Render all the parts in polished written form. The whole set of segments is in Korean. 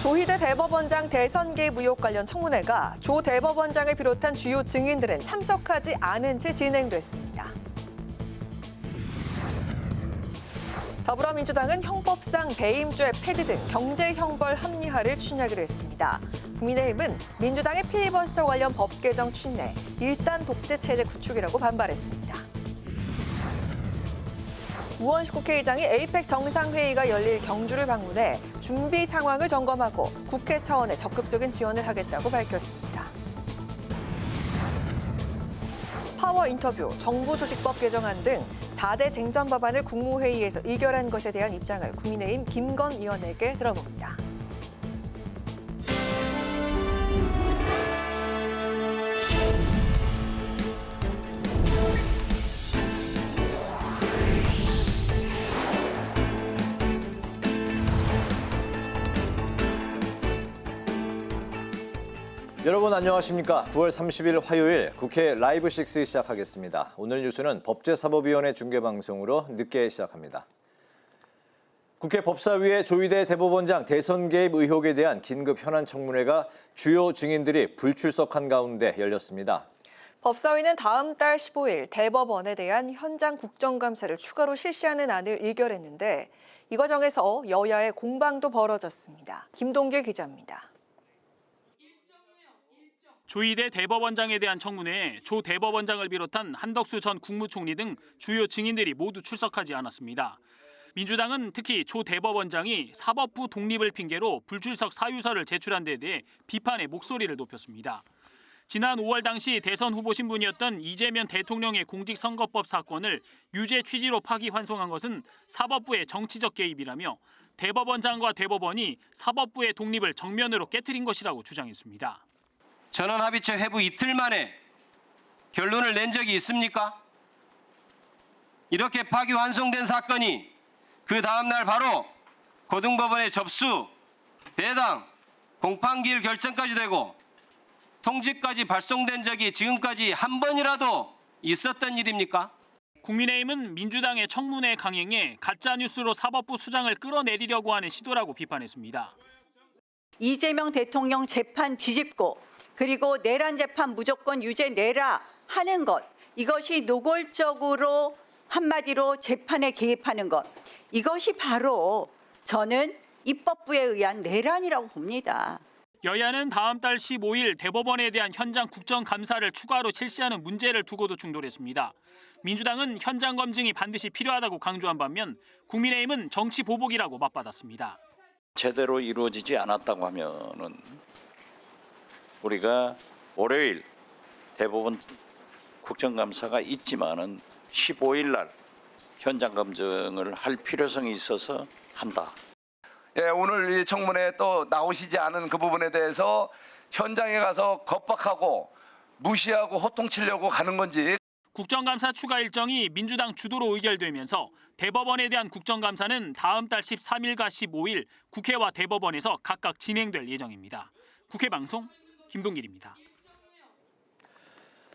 조희대 대법원장 대선 개입 의혹 관련 청문회가 조 대법원장을 비롯한 주요 증인들은 참석하지 않은 채 진행됐습니다. 더불어민주당은 형법상 배임죄 폐지 등 경제형벌 합리화를 추진하기로 했습니다. 국민의힘은 민주당의 필리버스터 관련 법 개정 추진에 일단 독재 체제 구축이라고 반발했습니다. 우원식 국회의장이 에이펙 정상회의가 열릴 경주를 방문해 준비 상황을 점검하고 국회 차원의 적극적인 지원을 하겠다고 밝혔습니다. 파워 인터뷰, 정부조직법 개정안 등 4대 쟁점 법안을 국무회의에서 의결한 것에 대한 입장을 국민의힘 김건 의원에게 들어봅니다. 여러분 안녕하십니까? 9월 30일 화요일 국회 라이브 6 시작하겠습니다. 오늘 뉴스는 법제사법위원회 중계방송으로 늦게 시작합니다. 국회 법사위의 조희대 대법원장 대선 개입 의혹에 대한 긴급 현안 청문회가 주요 증인들이 불출석한 가운데 열렸습니다. 법사위는 다음 달 15일 대법원에 대한 현장 국정감사를 추가로 실시하는 안을 의결했는데 이 과정에서 여야의 공방도 벌어졌습니다. 김동길 기자입니다. 조희대 대법원장에 대한 청문회에 조 대법원장을 비롯한 한덕수 전 국무총리 등 주요 증인들이 모두 출석하지 않았습니다. 민주당은 특히 조 대법원장이 사법부 독립을 핑계로 불출석 사유서를 제출한 데 대해 비판의 목소리를 높였습니다. 지난 5월 당시 대선 후보 신분이었던 이재명 대통령의 공직선거법 사건을 유죄 취지로 파기환송한 것은 사법부의 정치적 개입이라며 대법원장과 대법원이 사법부의 독립을 정면으로 깨트린 것이라고 주장했습니다. 전원합의체 회부 이틀 만에 결론을 낸 적이 있습니까? 이렇게 파기환송된 사건이 그 다음 날 바로 고등법원에 접수, 배당, 공판기일 결정까지 되고 통지까지 발송된 적이 지금까지 한 번이라도 있었던 일입니까? 국민의힘은 민주당의 청문회 강행에 가짜뉴스로 사법부 수장을 끌어내리려고 하는 시도라고 비판했습니다. 이재명 대통령 재판 뒤집고 그리고 내란 재판 무조건 유죄 내라 하는 것, 이것이 노골적으로 한마디로 재판에 개입하는 것, 이것이 바로 저는 입법부에 의한 내란이라고 봅니다. 여야는 다음 달 15일 대법원에 대한 현장 국정감사를 추가로 실시하는 문제를 두고도 충돌했습니다. 민주당은 현장 검증이 반드시 필요하다고 강조한 반면 국민의힘은 정치 보복이라고 맞받았습니다. 제대로 이루어지지 않았다고 하면은 우리가 월요일 대법원 국정감사가 있지만은 15일 날 현장 검증을 할 필요성이 있어서 한다. 예, 오늘 이 청문회에 또 나오시지 않은 그 부분에 대해서 현장에 가서 겁박하고 무시하고 호통치려고 가는 건지. 국정감사 추가 일정이 민주당 주도로 의결되면서 대법원에 대한 국정감사는 다음 달 13일과 15일 국회와 대법원에서 각각 진행될 예정입니다. 국회 방송 김동길입니다.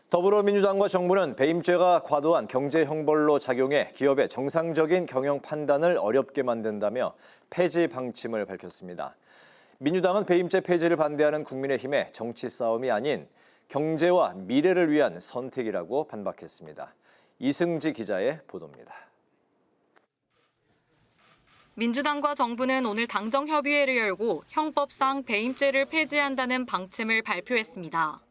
더불어민주당과 정부는 배임죄가 과도한 경제 형벌로 작용해 기업의 정상적인 경영 판단을 어렵게 만든다며 폐지 방침을 밝혔습니다. 민주당은 배임죄 폐지를 반대하는 국민의힘의 정치 싸움이 아닌 경제와 미래를 위한 선택이라고 반박했습니다. 이승지 기자의 보도입니다. 민주당과 정부는 오늘 당정협의회를 열고 형법상 배임죄를 폐지한다는 방침을 발표했습니다.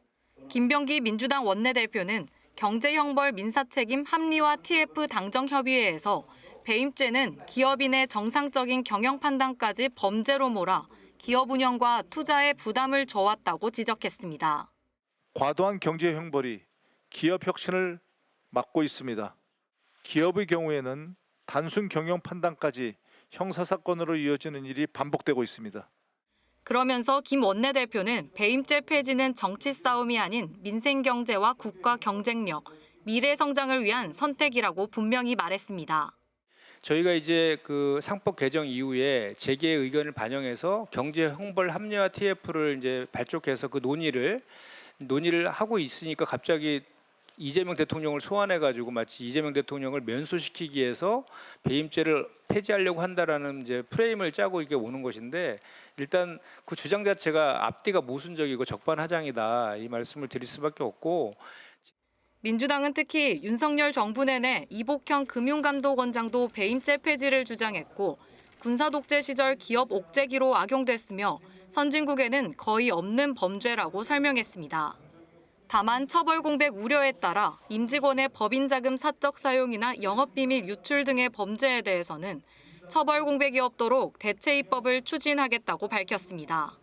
김병기 민주당 원내대표는 경제형벌 민사책임 합리화 TF 당정협의회에서 배임죄는 기업인의 정상적인 경영 판단까지 범죄로 몰아 기업 운영과 투자에 부담을 줘왔다고 지적했습니다. 과도한 경제 형벌이 기업 혁신을 막고 있습니다. 기업의 경우에는 단순 경영 판단까지 형사사건으로 이어지는 일이 반복되고 있습니다. 그러면서 김 원내대표는 배임죄 폐지는 정치 싸움이 아닌 민생 경제와 국가 경쟁력, 미래 성장을 위한 선택이라고 분명히 말했습니다. 저희가 이제 그 상법 개정 이후에 재계의 의견을 반영해서 경제 형벌 합리화 TF를 이제 발족해서 그 논의를 하고 있으니까 갑자기 이재명 대통령을 소환해가지고 마치 이재명 대통령을 면소시키기 위해서 배임죄를 폐지하려고 한다라는 이제 프레임을 짜고 이게 오는 것인데 일단 그 주장 자체가 앞뒤가 모순적이고 적반하장이다 이 말씀을 드릴 수밖에 없고. 민주당은 특히 윤석열 정부 내내 이복형 금융감독원장도 배임죄 폐지를 주장했고 군사독재 시절 기업 옥죄기로 악용됐으며 선진국에는 거의 없는 범죄라고 설명했습니다. 다만 처벌 공백 우려에 따라 임직원의 법인자금 사적 사용이나 영업비밀 유출 등의 범죄에 대해서는 처벌 공백이 없도록 대체 입법을 추진하겠다고 밝혔습니다.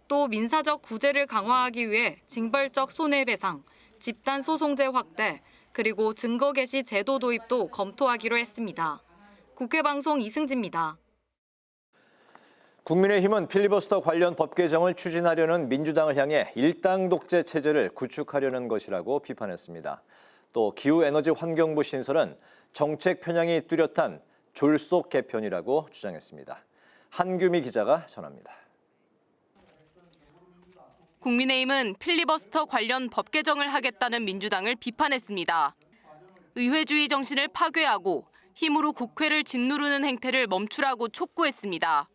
또 민사적 구제를 강화하기 위해 징벌적 손해배상, 집단 소송제 확대, 그리고 증거 개시 제도 도입도 검토하기로 했습니다. 국회 방송 이승지입니다. 국민의힘은 필리버스터 관련 법 개정을 추진하려는 민주당을 향해 일당 독재 체제를 구축하려는 것이라고 비판했습니다. 또 기후에너지 환경부 신설은 정책 편향이 뚜렷한 졸속 개편이라고 주장했습니다. 한규미 기자가 전합니다. 국민의힘은 필리버스터 관련 법 개정을 하겠다는 민주당을 비판했습니다. 의회주의 정신을 파괴하고 힘으로 국회를 짓누르는 행태를 멈추라고 촉구했습니다.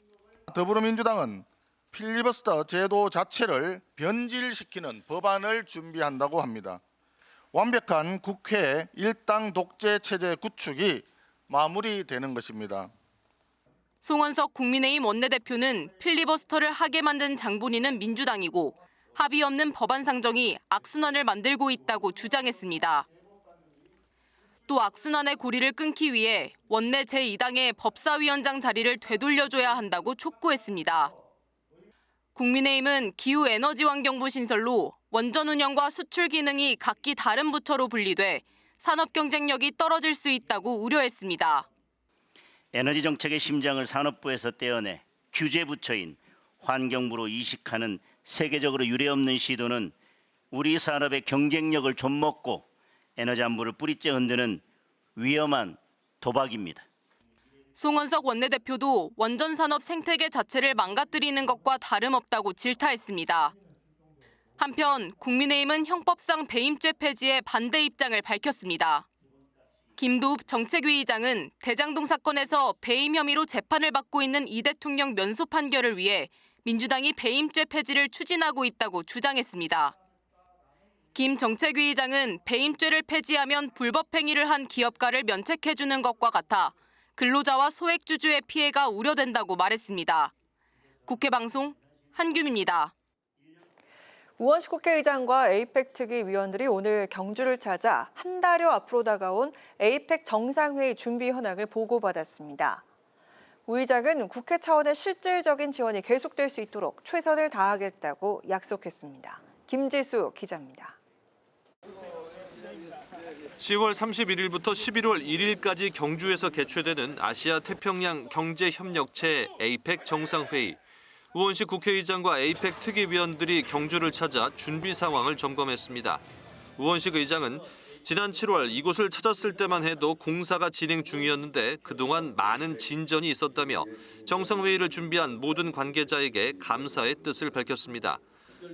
더불어민주당은 필리버스터 제도 자체를 변질시키는 법안을 준비한다고 합니다. 완벽한 국회 일당 독재 체제 구축이 마무리되는 것입니다. 송원석 국민의힘 원내대표는 필리버스터를 하게 만든 장본인은 민주당이고 합의 없는 법안 상정이 악순환을 만들고 있다고 주장했습니다. 또 악순환의 고리를 끊기 위해 원내 제2당의 법사위원장 자리를 되돌려줘야 한다고 촉구했습니다. 국민의힘은 기후에너지환경부 신설로 원전 운영과 수출 기능이 각기 다른 부처로 분리돼 산업 경쟁력이 떨어질 수 있다고 우려했습니다. 에너지 정책의 심장을 산업부에서 떼어내 규제 부처인 환경부로 이식하는 세계적으로 유례없는 시도는 우리 산업의 경쟁력을 좀먹고 에너지 안보를 뿌리째 흔드는 위험한 도박입니다. 송원석 원내대표도 원전 산업 생태계 자체를 망가뜨리는 것과 다름없다고 질타했습니다. 한편 국민의힘은 형법상 배임죄 폐지에 반대 입장을 밝혔습니다. 김도읍 정책위의장은 대장동 사건에서 배임 혐의로 재판을 받고 있는 이 대통령 면소 판결을 위해 민주당이 배임죄 폐지를 추진하고 있다고 주장했습니다. 김 정책위의장은 배임죄를 폐지하면 불법 행위를 한 기업가를 면책해주는 것과 같아 근로자와 소액주주의 피해가 우려된다고 말했습니다. 국회 방송 한규미입니다. 우원식 국회의장과 에이펙 특위 위원들이 오늘 경주를 찾아 한 달여 앞으로 다가온 에이펙 정상회의 준비 현황을 보고받았습니다. 우 의장은 국회 차원의 실질적인 지원이 계속될 수 있도록 최선을 다하겠다고 약속했습니다. 김지수 기자입니다. 10월 31일부터 11월 1일까지 경주에서 개최되는 아시아 태평양 경제협력체 에이펙 정상회의. 우원식 국회의장과 에이펙 특위위원들이 경주를 찾아 준비 상황을 점검했습니다. 우원식 의장은 지난 7월 이곳을 찾았을 때만 해도 공사가 진행 중이었는데 그동안 많은 진전이 있었다며 정상회의를 준비한 모든 관계자에게 감사의 뜻을 밝혔습니다.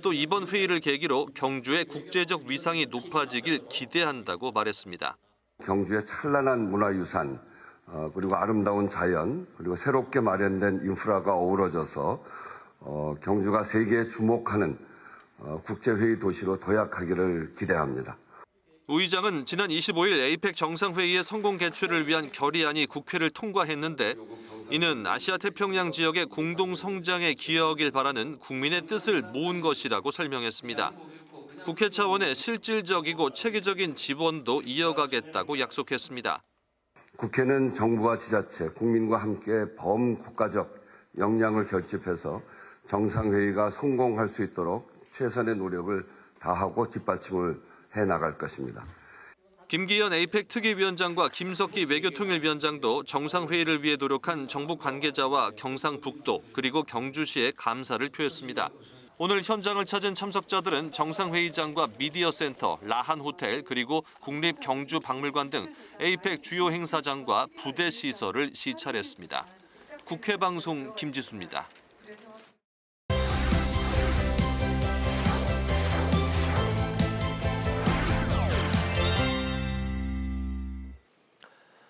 또 이번 회의를 계기로 경주의 국제적 위상이 높아지길 기대한다고 말했습니다. 경주의 찬란한 문화유산, 그리고 아름다운 자연, 그리고 새롭게 마련된 인프라가 어우러져서 경주가 세계에 주목하는 국제회의 도시로 도약하기를 기대합니다. 우 의장은 지난 25일 에이펙 정상회의의 성공 개최를 위한 결의안이 국회를 통과했는데 이는 아시아 태평양 지역의 공동 성장에 기여하길 바라는 국민의 뜻을 모은 것이라고 설명했습니다. 국회 차원의 실질적이고 체계적인 지원도 이어가겠다고 약속했습니다. 국회는 정부와 지자체, 국민과 함께 범국가적 역량을 결집해서 정상회의가 성공할 수 있도록 최선의 노력을 다하고 뒷받침을 해나갈 것입니다. 김기현 에이펙 특위위원장과 김석기 외교통일위원장도 정상회의를 위해 노력한 정부 관계자와 경상북도 그리고 경주시에 감사를 표했습니다. 오늘 현장을 찾은 참석자들은 정상회의장과 미디어센터, 라한호텔 그리고 국립경주박물관 등 에이펙 주요 행사장과 부대 시설을 시찰했습니다. 국회 방송 김지수입니다.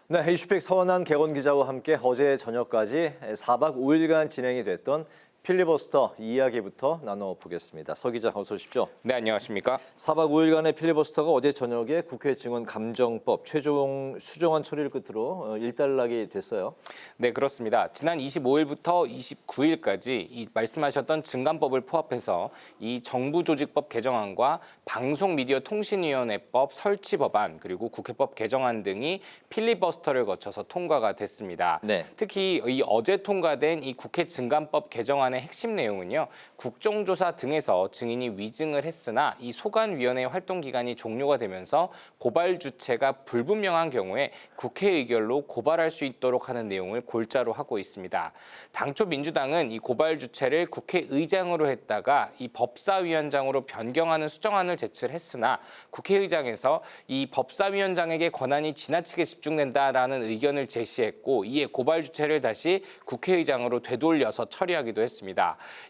네, 이슈픽 서원한 개건 기자와 함께 어제 저녁까지 4박 5일간 진행이 됐던 필리버스터 이야기부터 나눠보겠습니다. 서 기자 어서 오십시오. 네, 안녕하십니까. 4박 5일간의 필리버스터가 어제 저녁에 국회 증언감정법 최종 수정안 처리를 끝으로 일단락이 됐어요. 네, 그렇습니다. 지난 25일부터 29일까지 이 말씀하셨던 증감법을 포함해서 이 정부조직법 개정안과 방송미디어통신위원회법 설치 법안 그리고 국회법 개정안 등이 필리버스터를 거쳐서 통과가 됐습니다. 네. 특히 이 어제 통과된 이 국회 증감법 개정안의 핵심 내용은요. 국정조사 등에서 증인이 위증을 했으나 이 소관위원회 활동 기간이 종료가 되면서 고발 주체가 불분명한 경우에 국회 의결로 고발할 수 있도록 하는 내용을 골자로 하고 있습니다. 당초 민주당은 이 고발 주체를 국회의장으로 했다가 이 법사위원장으로 변경하는 수정안을 제출했으나 국회의장에서 이 법사위원장에게 권한이 지나치게 집중된다라는 의견을 제시했고 이에 고발 주체를 다시 국회의장으로 되돌려서 처리하기도 했습니다.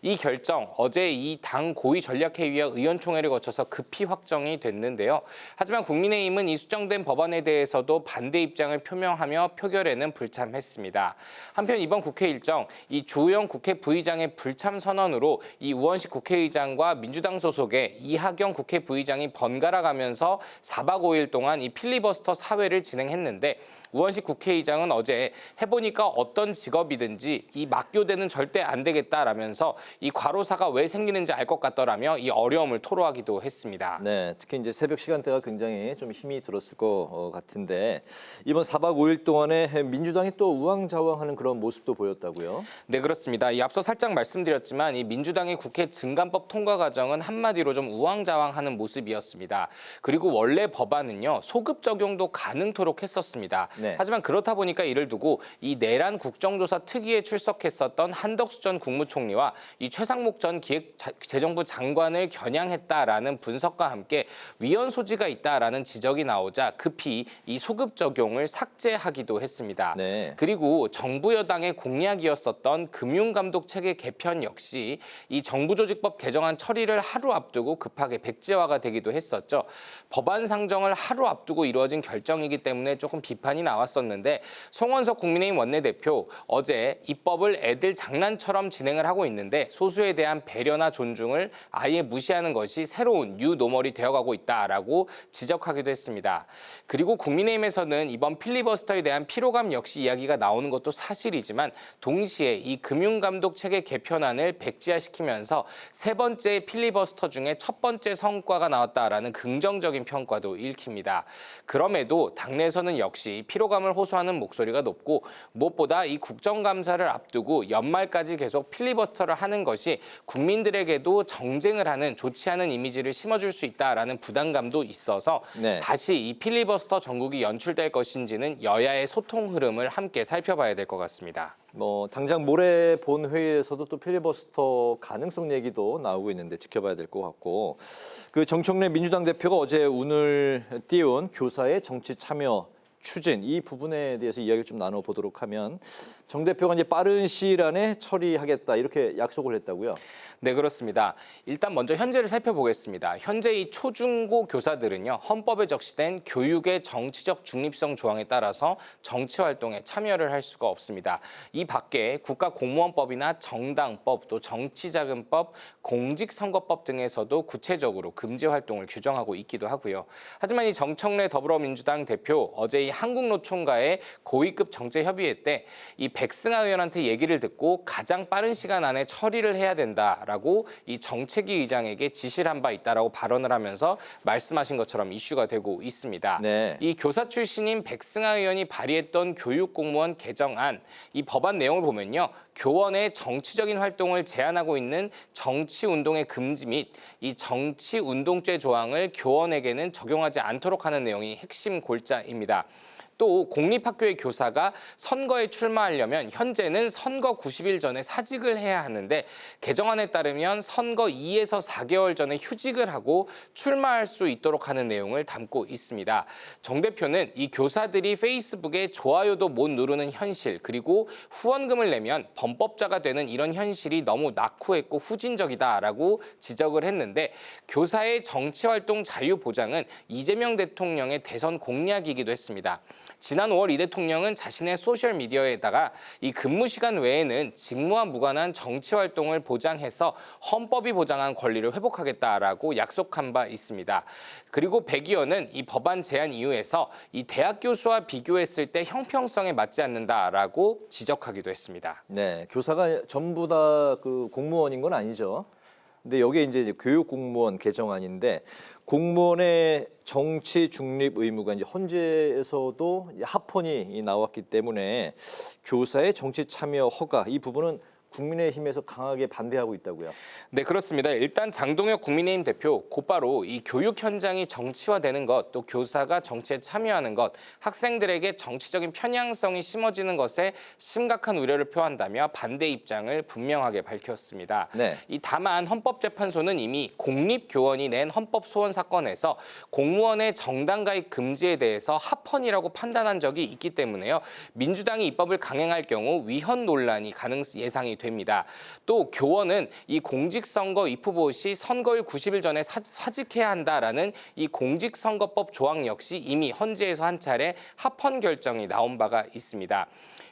이 결정 어제 이 당 고위전략회의와 의원총회를 거쳐서 급히 확정이 됐는데요. 하지만 국민의힘은 이 수정된 법안에 대해서도 반대 입장을 표명하며 표결에는 불참했습니다. 한편 이번 국회 일정 이 주호영 국회 부의장의 불참 선언으로 이 우원식 국회의장과 민주당 소속의 이하경 국회 부의장이 번갈아 가면서 4박 5일 동안 이 필리버스터 사회를 진행했는데 우원식 국회의장은 어제 해보니까 어떤 직업이든지 이 막교대는 절대 안 되겠다라면서 이 과로사가 왜 생기는지 알 것 같더라며 이 어려움을 토로하기도 했습니다. 네, 특히 이제 새벽 시간대가 굉장히 좀 힘이 들었을 것 같은데 이번 4박 5일 동안에 민주당이 또 우왕좌왕하는 그런 모습도 보였다고요? 네, 그렇습니다. 이 앞서 살짝 말씀드렸지만 이 민주당의 국회 증감법 통과 과정은 한마디로 좀 우왕좌왕하는 모습이었습니다. 그리고 원래 법안은요 소급 적용도 가능토록 했었습니다. 네. 하지만 그렇다 보니까 이를 두고 이 내란 국정조사 특위에 출석했었던 한덕수 전 국무총리와 이 최상목 전 기획재정부 장관을 겨냥했다라는 분석과 함께 위헌 소지가 있다라는 지적이 나오자 급히 이 소급 적용을 삭제하기도 했습니다. 네. 그리고 정부 여당의 공약이었었던 금융감독 체계 개편 역시 이 정부조직법 개정안 처리를 하루 앞두고 급하게 백지화가 되기도 했었죠. 법안 상정을 하루 앞두고 이루어진 결정이기 때문에 조금 비판이 나왔었는데 송원석 국민의힘 원내대표 어제 입법을 애들 장난처럼 진행을 하고 있는데 소수에 대한 배려나 존중을 아예 무시하는 것이 새로운 뉴노멀이 되어가고 있다라고 지적하기도 했습니다. 그리고 국민의힘에서는 이번 필리버스터에 대한 피로감 역시 이야기가 나오는 것도 사실이지만 동시에 이 금융감독 체계 개편안을 백지화시키면서 세 번째 필리버스터 중에 첫 번째 성과가 나왔다라는 긍정적인 평가도 읽힙니다. 그럼에도 당내에서는 역시 피로감을 호소하는 목소리가 높고 무엇보다 이 국정감사를 앞두고 연말까지 계속 필리버스터를 하는 것이 국민들에게도 정쟁을 하는 좋지 않은 이미지를 심어줄 수 있다라는 부담감도 있어서 네. 다시 이 필리버스터 전국이 연출될 것인지는 여야의 소통 흐름을 함께 살펴봐야 될 것 같습니다. 당장 모레 본회의에서도 또 필리버스터 가능성 얘기도 나오고 있는데 지켜봐야 될 것 같고 그 정청래 민주당 대표가 어제 운을 띄운 교사의 정치 참여 추진 이 부분에 대해서 이야기를 좀 나눠보도록 하면 정 대표가 이제 빠른 시일 안에 처리하겠다 이렇게 약속을 했다고요? 네, 그렇습니다. 일단 먼저 현재를 살펴보겠습니다. 현재 이 초중고 교사들은요. 헌법에 적시된 교육의 정치적 중립성 조항에 따라서 정치 활동에 참여를 할 수가 없습니다. 이 밖에 국가공무원법이나 정당법, 또 정치자금법, 공직선거법 등에서도 구체적으로 금지 활동을 규정하고 있기도 하고요. 하지만 이 정청래 더불어민주당 대표 어제 이 한국노총과의 고위급 정책협의회 때 이 백승하 의원한테 얘기를 듣고 가장 빠른 시간 안에 처리를 해야 된다라고 이 정책위 의장에게 지시를 한 바 있다라고 발언을 하면서 말씀하신 것처럼 이슈가 되고 있습니다. 네. 이 교사 출신인 백승하 의원이 발의했던 교육공무원 개정안 이 법안 내용을 보면요. 교원의 정치적인 활동을 제한하고 있는 정치운동의 금지 및 이 정치운동죄 조항을 교원에게는 적용하지 않도록 하는 내용이 핵심 골자입니다. 또 공립학교의 교사가 선거에 출마하려면 현재는 선거 90일 전에 사직을 해야 하는데 개정안에 따르면 선거 2에서 4개월 전에 휴직을 하고 출마할 수 있도록 하는 내용을 담고 있습니다. 정 대표는 이 교사들이 페이스북에 좋아요도 못 누르는 현실 그리고 후원금을 내면 범법자가 되는 이런 현실이 너무 낙후했고 후진적이다라고 지적을 했는데 교사의 정치활동 자유 보장은 이재명 대통령의 대선 공약이기도 했습니다. 지난 5월 이 대통령은 자신의 소셜미디어에다가 이 근무 시간 외에는 직무와 무관한 정치 활동을 보장해서 헌법이 보장한 권리를 회복하겠다라고 약속한 바 있습니다. 그리고 백 의원은 이 법안 제안 이유에서 이 대학 교수와 비교했을 때 형평성에 맞지 않는다라고 지적하기도 했습니다. 네, 교사가 전부 다 그 공무원인 건 아니죠. 근데 여기에 이제 교육 공무원 개정안인데 공무원의 정치 중립 의무가 이제 헌재에서도 합헌이 나왔기 때문에 교사의 정치 참여 허가 이 부분은 국민의힘에서 강하게 반대하고 있다고요. 네, 그렇습니다. 일단 장동혁 국민의힘 대표 곧바로 이 교육 현장이 정치화되는 것, 또 교사가 정치에 참여하는 것, 학생들에게 정치적인 편향성이 심어지는 것에 심각한 우려를 표한다며 반대 입장을 분명하게 밝혔습니다. 네. 다만 헌법재판소는 이미 공립교원이 낸 헌법 소원 사건에서 공무원의 정당 가입 금지에 대해서 합헌이라고 판단한 적이 있기 때문에요. 민주당이 입법을 강행할 경우 위헌 논란이 예상이 됩니다. 또 교원은 이 공직선거 입후보 시 선거일 90일 전에 사직해야 한다라는 이 공직선거법 조항 역시 이미 헌재에서 한 차례 합헌 결정이 나온 바가 있습니다.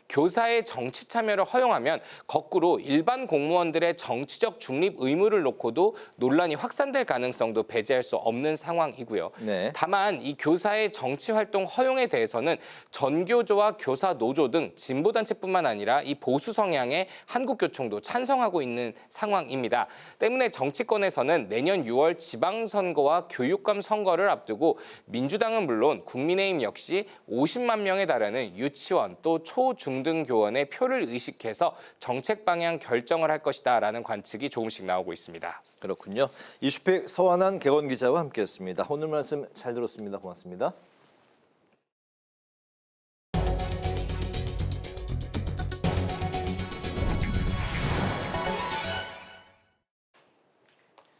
교사의 정치 참여를 허용하면 거꾸로 일반 공무원들의 정치적 중립 의무를 놓고도 논란이 확산될 가능성도 배제할 수 없는 상황이고요. 네. 다만 이 교사의 정치 활동 허용에 대해서는 전교조와 교사 노조 등 진보단체뿐만 아니라 이 보수 성향의 한국교총도 찬성하고 있는 상황입니다. 때문에 정치권에서는 내년 6월 지방선거와 교육감 선거를 앞두고 민주당은 물론 국민의힘 역시 50만 명에 달하는 유치원 또 초중등교원의 표를 의식해서 정책 방향 결정을 할 것이다라는 관측이 조금씩 나오고 있습니다. 그렇군요. 이슈팩 서완한 개건 기자와 함께했습니다. 오늘 말씀 잘 들었습니다. 고맙습니다.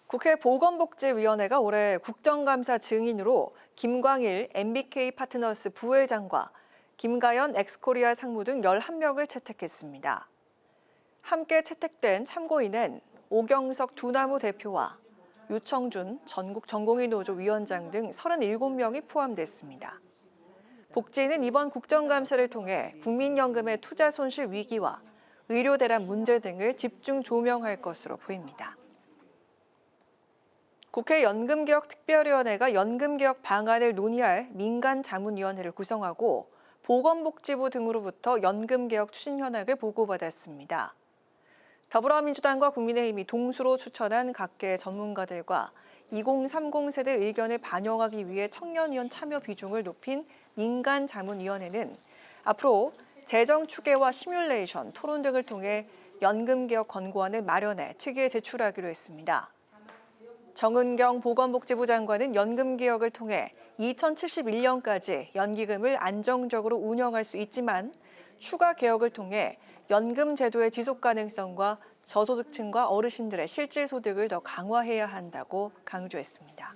국회 보건복지위원회가 올해 국정감사 증인으로 김광일 MBK 파트너스 부회장과 김가연 엑스코리아 상무 등 11명을 채택했습니다. 함께 채택된 참고인은 오경석 두나무 대표와 유청준 전국전공의노조 위원장 등 37명이 포함됐습니다. 복지위는 이번 국정감사를 통해 국민연금의 투자 손실 위기와 의료 대란 문제 등을 집중 조명할 것으로 보입니다. 국회 연금개혁특별위원회가 연금개혁 방안을 논의할 민간자문위원회를 구성하고 보건복지부 등으로부터 연금개혁 추진 현황을 보고받았습니다. 더불어민주당과 국민의힘이 동수로 추천한 각계 전문가들과 2030 세대 의견을 반영하기 위해 청년위원 참여 비중을 높인 민간자문위원회는 앞으로 재정 추계와 시뮬레이션, 토론 등을 통해 연금개혁 권고안을 마련해 특위에 제출하기로 했습니다. 정은경 보건복지부 장관은 연금개혁을 통해 2071년까지 연기금을 안정적으로 운영할 수 있지만 추가 개혁을 통해 연금 제도의 지속 가능성과 저소득층과 어르신들의 실질 소득을 더 강화해야 한다고 강조했습니다.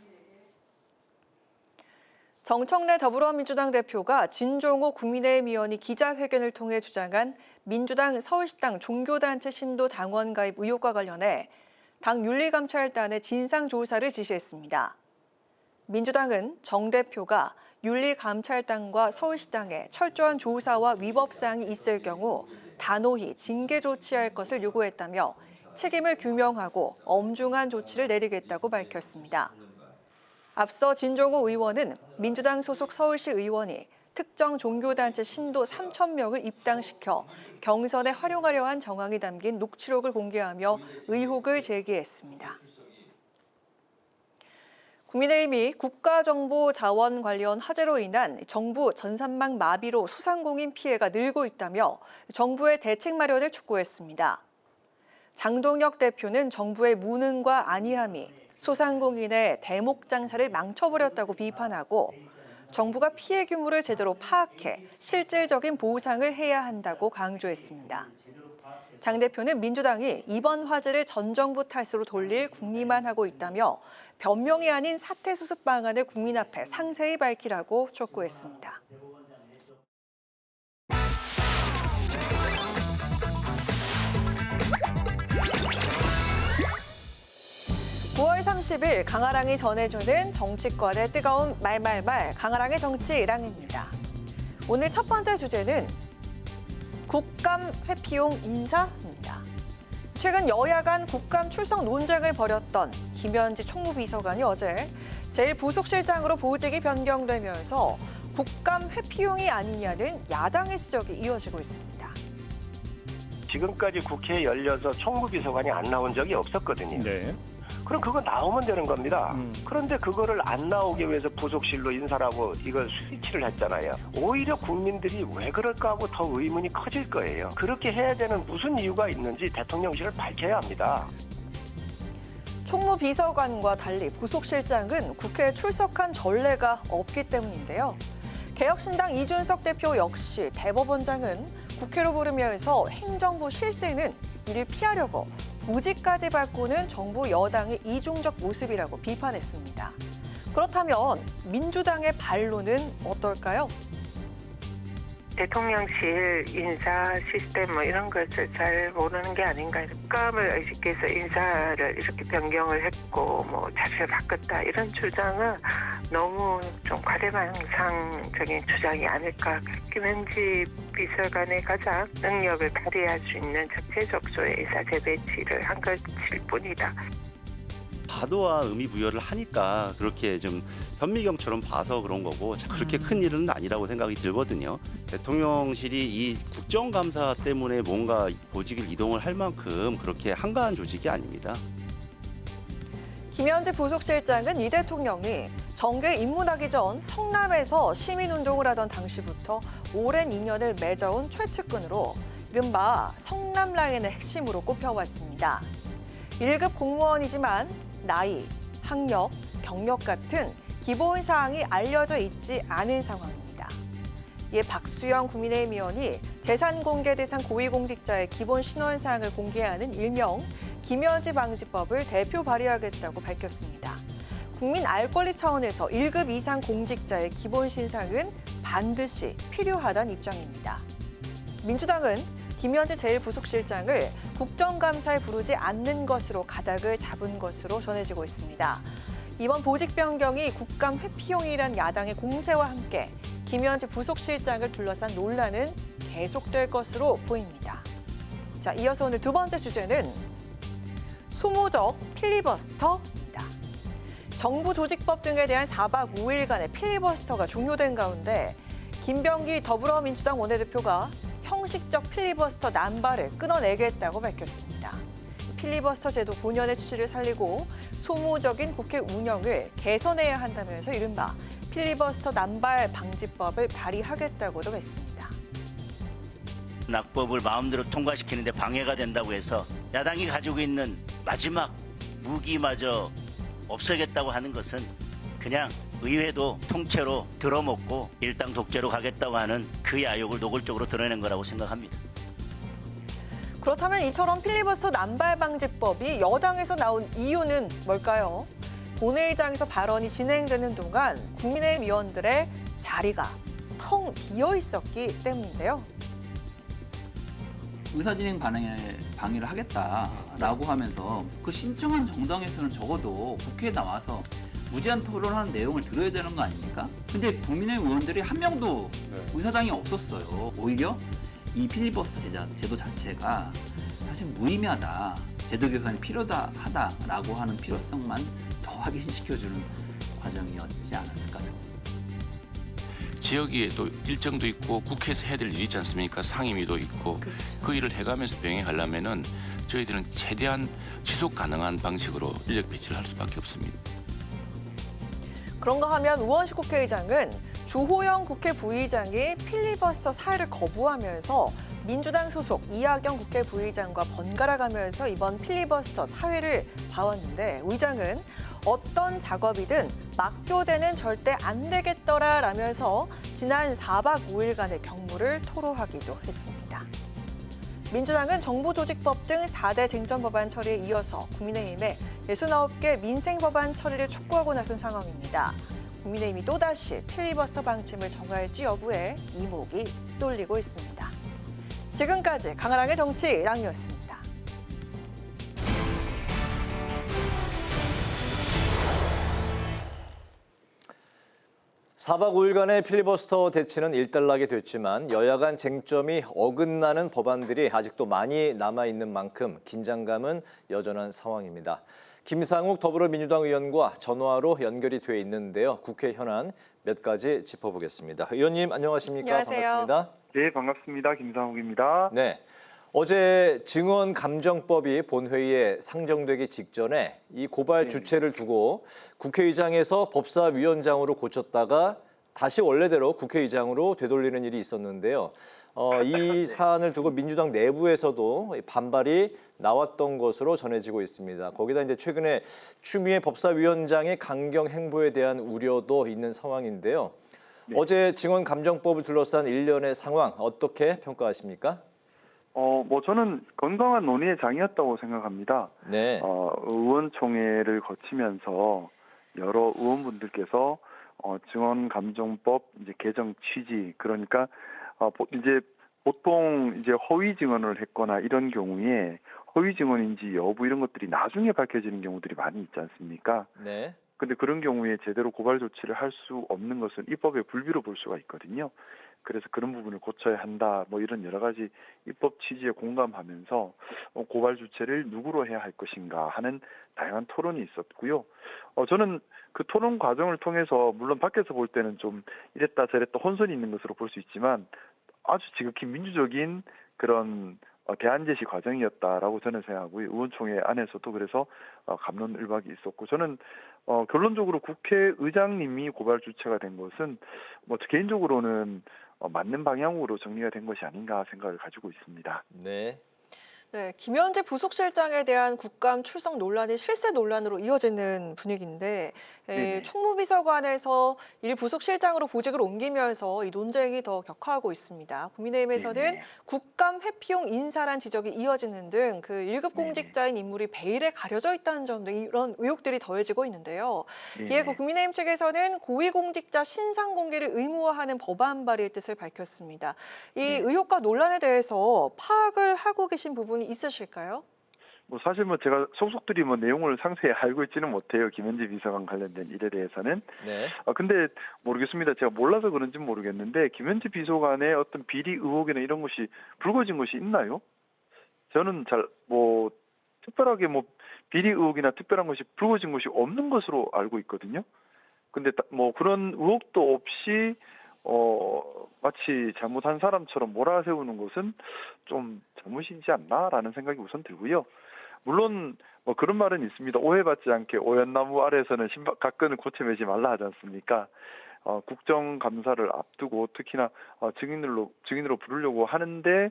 정청래 더불어민주당 대표가 진종호 국민의힘 의원이 기자회견을 통해 주장한 민주당 서울시당 종교단체 신도 당원 가입 의혹과 관련해 당 윤리감찰단의 진상조사를 지시했습니다. 민주당은 정 대표가 윤리감찰단과 서울시당에 철저한 조사와 위법사항이 있을 경우 단호히 징계 조치할 것을 요구했다며 책임을 규명하고 엄중한 조치를 내리겠다고 밝혔습니다. 앞서 진종호 의원은 민주당 소속 서울시 의원이 특정 종교단체 신도 3,000명을 입당시켜 경선에 활용하려 한 정황이 담긴 녹취록을 공개하며 의혹을 제기했습니다. 국민의힘이 국가정보자원 관련 화재로 인한 정부 전산망 마비로 소상공인 피해가 늘고 있다며 정부의 대책 마련을 촉구했습니다. 장동혁 대표는 정부의 무능과 안이함이 소상공인의 대목 장사를 망쳐버렸다고 비판하고 정부가 피해 규모를 제대로 파악해 실질적인 보상을 해야 한다고 강조했습니다. 장 대표는 민주당이 이번 화제를 전 정부 탓으로 돌릴 궁리만 하고 있다며 변명이 아닌 사태 수습 방안을 국민 앞에 상세히 밝히라고 촉구했습니다. 9월 30일 강아랑이 전해주는 정치권의 뜨거운 말말말 강아랑의 정치 1항입니다. 오늘 첫 번째 주제는 국감 회피용 인사입니다. 최근 여야 간 국감 출석 논쟁을 벌였던 김현지 총무비서관이 어제 제1부속실장으로 보직이 변경되면서 국감 회피용이 아니냐는 야당의 지적이 이어지고 있습니다. 지금까지 국회에 열려서 총무비서관이 안 나온 적이 없었거든요. 네. 그럼 그거 나오면 되는 겁니다. 그런데 그거를 안 나오기 위해서 부속실로 인사라고 이걸 스위치를 했잖아요. 오히려 국민들이 왜 그럴까 하고 더 의문이 커질 거예요. 그렇게 해야 되는 무슨 이유가 있는지 대통령실을 밝혀야 합니다. 총무비서관과 달리 부속실장은 국회에 출석한 전례가 없기 때문인데요. 개혁신당 이준석 대표 역시 대법원장은 국회로 부르면서 행정부 실세는 이를 피하려고 보직까지 바꾸는 정부 여당의 이중적 모습이라고 비판했습니다. 그렇다면 민주당의 반론은 어떨까요? 대통령실 인사 시스템 뭐 이런 것을 잘 모르는 게 아닌가. 국감을 의식해서 인사를 이렇게 변경을 했고 뭐 자리를 바꿨다 이런 주장은 너무 좀 과대망상적인 주장이 아닐까. 김현지 비서관의 가장 능력을 발휘할 수 있는 적재적소의 인사 재배치를 한 것일 뿐이다. 과도와 의미 부여를 하니까 그렇게 좀 현미경처럼 봐서 그런 거고 그렇게 큰 일은 아니라고 생각이 들거든요. 대통령실이 이 국정감사 때문에 뭔가 보직을 이동을 할 만큼 그렇게 한가한 조직이 아닙니다. 김현지 부속실장은 이 대통령이 정계에 입문하기 전 성남에서 시민운동을 하던 당시부터 오랜 인연을 맺어온 최측근으로 이른바 성남 라인의 핵심으로 꼽혀왔습니다. 1급 공무원이지만 나이, 학력, 경력 같은 기본 사항이 알려져 있지 않은 상황입니다. 이에 박수영 국민의힘 의원이 재산 공개 대상 고위공직자의 기본 신원 사항을 공개하는 일명 김현지 방지법을 대표 발의하겠다고 밝혔습니다. 국민 알 권리 차원에서 1급 이상 공직자의 기본 신상은 반드시 필요하다는 입장입니다. 민주당은 김현지 제1부속실장을 국정감사에 부르지 않는 것으로 가닥을 잡은 것으로 전해지고 있습니다. 이번 보직 변경이 국감 회피용이란 야당의 공세와 함께 김현지 부속실장을 둘러싼 논란은 계속될 것으로 보입니다. 자, 이어서 오늘 두 번째 주제는 소모적 필리버스터입니다. 정부 조직법 등에 대한 4박 5일간의 필리버스터가 종료된 가운데 김병기 더불어민주당 원내대표가 형식적 필리버스터 남발을 끊어내겠다고 밝혔습니다. 필리버스터 제도 본연의 취지를 살리고 소모적인 국회 운영을 개선해야 한다면서 이른바 필리버스터 남발 방지법을 발의하겠다고도 했습니다. 낙법을 마음대로 통과시키는데 방해가 된다고 해서 야당이 가지고 있는 마지막 무기마저 없애겠다고 하는 것은 그냥 의회도 통째로 들어먹고 일당 독재로 가겠다고 하는 그 야욕을 노골적으로 드러낸 거라고 생각합니다. 그렇다면 이처럼 필리버스터 남발 방지법이 여당에서 나온 이유는 뭘까요? 본회의장에서 발언이 진행되는 동안 국민의힘 의원들의 자리가 텅 비어 있었기 때문인데요. 의사진행 방해를 하겠다라고 하면서 그 신청한 정당에서는 적어도 국회에 나와서 무제한 토론하는 내용을 들어야 되는 거 아닙니까? 근데 국민의힘 의원들이 한 명도 의사당이 없었어요. 오히려 이 필리버스터 제도 자체가 사실 무의미하다, 제도 개선이 필요하다라고 하는 필요성만 더 확인시켜주는 과정이었지 않았을까 생각합니다. 지역에 또 일정도 있고 국회에서 해야 될 일이 있지 않습니까? 상임위도 있고 그 일을 해가면서 병행하려면은 저희들은 최대한 지속 가능한 방식으로 인력 배치를 할 수밖에 없습니다. 그런가 하면 우원식 국회의장은 주호영 국회 부의장이 필리버스터 사회를 거부하면서 민주당 소속 이하경 국회 부의장과 번갈아가면서 이번 필리버스터 사회를 봐왔는데 의장은 어떤 작업이든 막교대는 절대 안 되겠더라라면서 지난 4박 5일간의 경무를 토로하기도 했습니다. 민주당은 정부조직법 등 4대 쟁점법안 처리에 이어서 국민의힘에 69개 민생법안 처리를 촉구하고 나선 상황입니다. 국민의힘이 또다시 필리버스터 방침을 정할지 여부에 이목이 쏠리고 있습니다. 지금까지 강하랑의 정치랑이었습니다. 4박 5일간의 필리버스터 대치는 일단락이 됐지만 여야 간 쟁점이 어긋나는 법안들이 아직도 많이 남아있는 만큼 긴장감은 여전한 상황입니다. 김상욱 더불어민주당 의원과 전화로 연결이 돼 있는데요. 국회 현안 몇 가지 짚어보겠습니다. 의원님 안녕하십니까? 안녕하세요. 반갑습니다. 네, 반갑습니다. 김상욱입니다. 네. 어제 증언감정법이 본회의에 상정되기 직전에 이 고발 주체를 두고 국회의장에서 법사위원장으로 고쳤다가 다시 원래대로 국회의장으로 되돌리는 일이 있었는데요. 이 사안을 두고 민주당 내부에서도 반발이 나왔던 것으로 전해지고 있습니다. 거기다 이제 최근에 추미애 법사위원장의 강경 행보에 대한 우려도 있는 상황인데요. 어제 증언감정법을 둘러싼 일련의 상황 어떻게 평가하십니까? 저는 건강한 논의의 장이었다고 생각합니다. 네. 의원총회를 거치면서 여러 의원분들께서 증언감정법 이제 개정 취지, 그러니까 이제 보통 이제 허위 증언을 했거나 이런 경우에 허위 증언인지 여부 이런 것들이 나중에 밝혀지는 경우들이 많이 있지 않습니까? 네. 근데 그런 경우에 제대로 고발 조치를 할 수 없는 것은 입법의 불비로 볼 수가 있거든요. 그래서 그런 부분을 고쳐야 한다. 뭐 이런 여러 가지 입법 취지에 공감하면서 고발 주체를 누구로 해야 할 것인가 하는 다양한 토론이 있었고요. 저는 그 토론 과정을 통해서 물론 밖에서 볼 때는 좀 이랬다 저랬다 혼선이 있는 것으로 볼 수 있지만 아주 지극히 민주적인 그런 대안 제시 과정이었다라고 저는 생각하고요. 의원총회 안에서도 그래서 갑론을박이 있었고 저는 결론적으로 국회의장님이 고발 주체가 된 것은 개인적으로는 맞는 방향으로 정리가 된 것이 아닌가 생각을 가지고 있습니다. 네. 네, 김현재 부속실장에 대한 국감 출석 논란이 실세 논란으로 이어지는 분위기인데 총무비서관에서 일 부속실장으로 보직을 옮기면서 이 논쟁이 더 격화하고 있습니다. 국민의힘에서는 국감 회피용 인사란 지적이 이어지는 등 그 1급 공직자인 인물이 베일에 가려져 있다는 점 등 이런 의혹들이 더해지고 있는데요. 이에 국민의힘 측에서는 고위공직자 신상 공개를 의무화하는 법안 발의 뜻을 밝혔습니다. 이 의혹과 논란에 대해서 파악을 하고 계신 부분 있으실까요? 사실 제가 속속들이 내용을 상세히 알고 있지는 못해요. 김현재 비서관 관련된 일에 대해서는. 네. 근데 모르겠습니다. 제가 몰라서 그런지는 모르겠는데 김현재 비서관의 어떤 비리 의혹이나 이런 것이 불거진 것이 있나요? 저는 특별하게 비리 의혹이나 특별한 것이 불거진 것이 없는 것으로 알고 있거든요. 근데 그런 의혹도 없이 마치 잘못한 사람처럼 몰아세우는 것은 좀 잘못이지 않나라는 생각이 우선 들고요. 물론 그런 말은 있습니다. 오해받지 않게 오얏나무 아래에서는 각근을 고쳐 매지 말라 하지 않습니까? 국정감사를 앞두고 특히나 증인으로 부르려고 하는데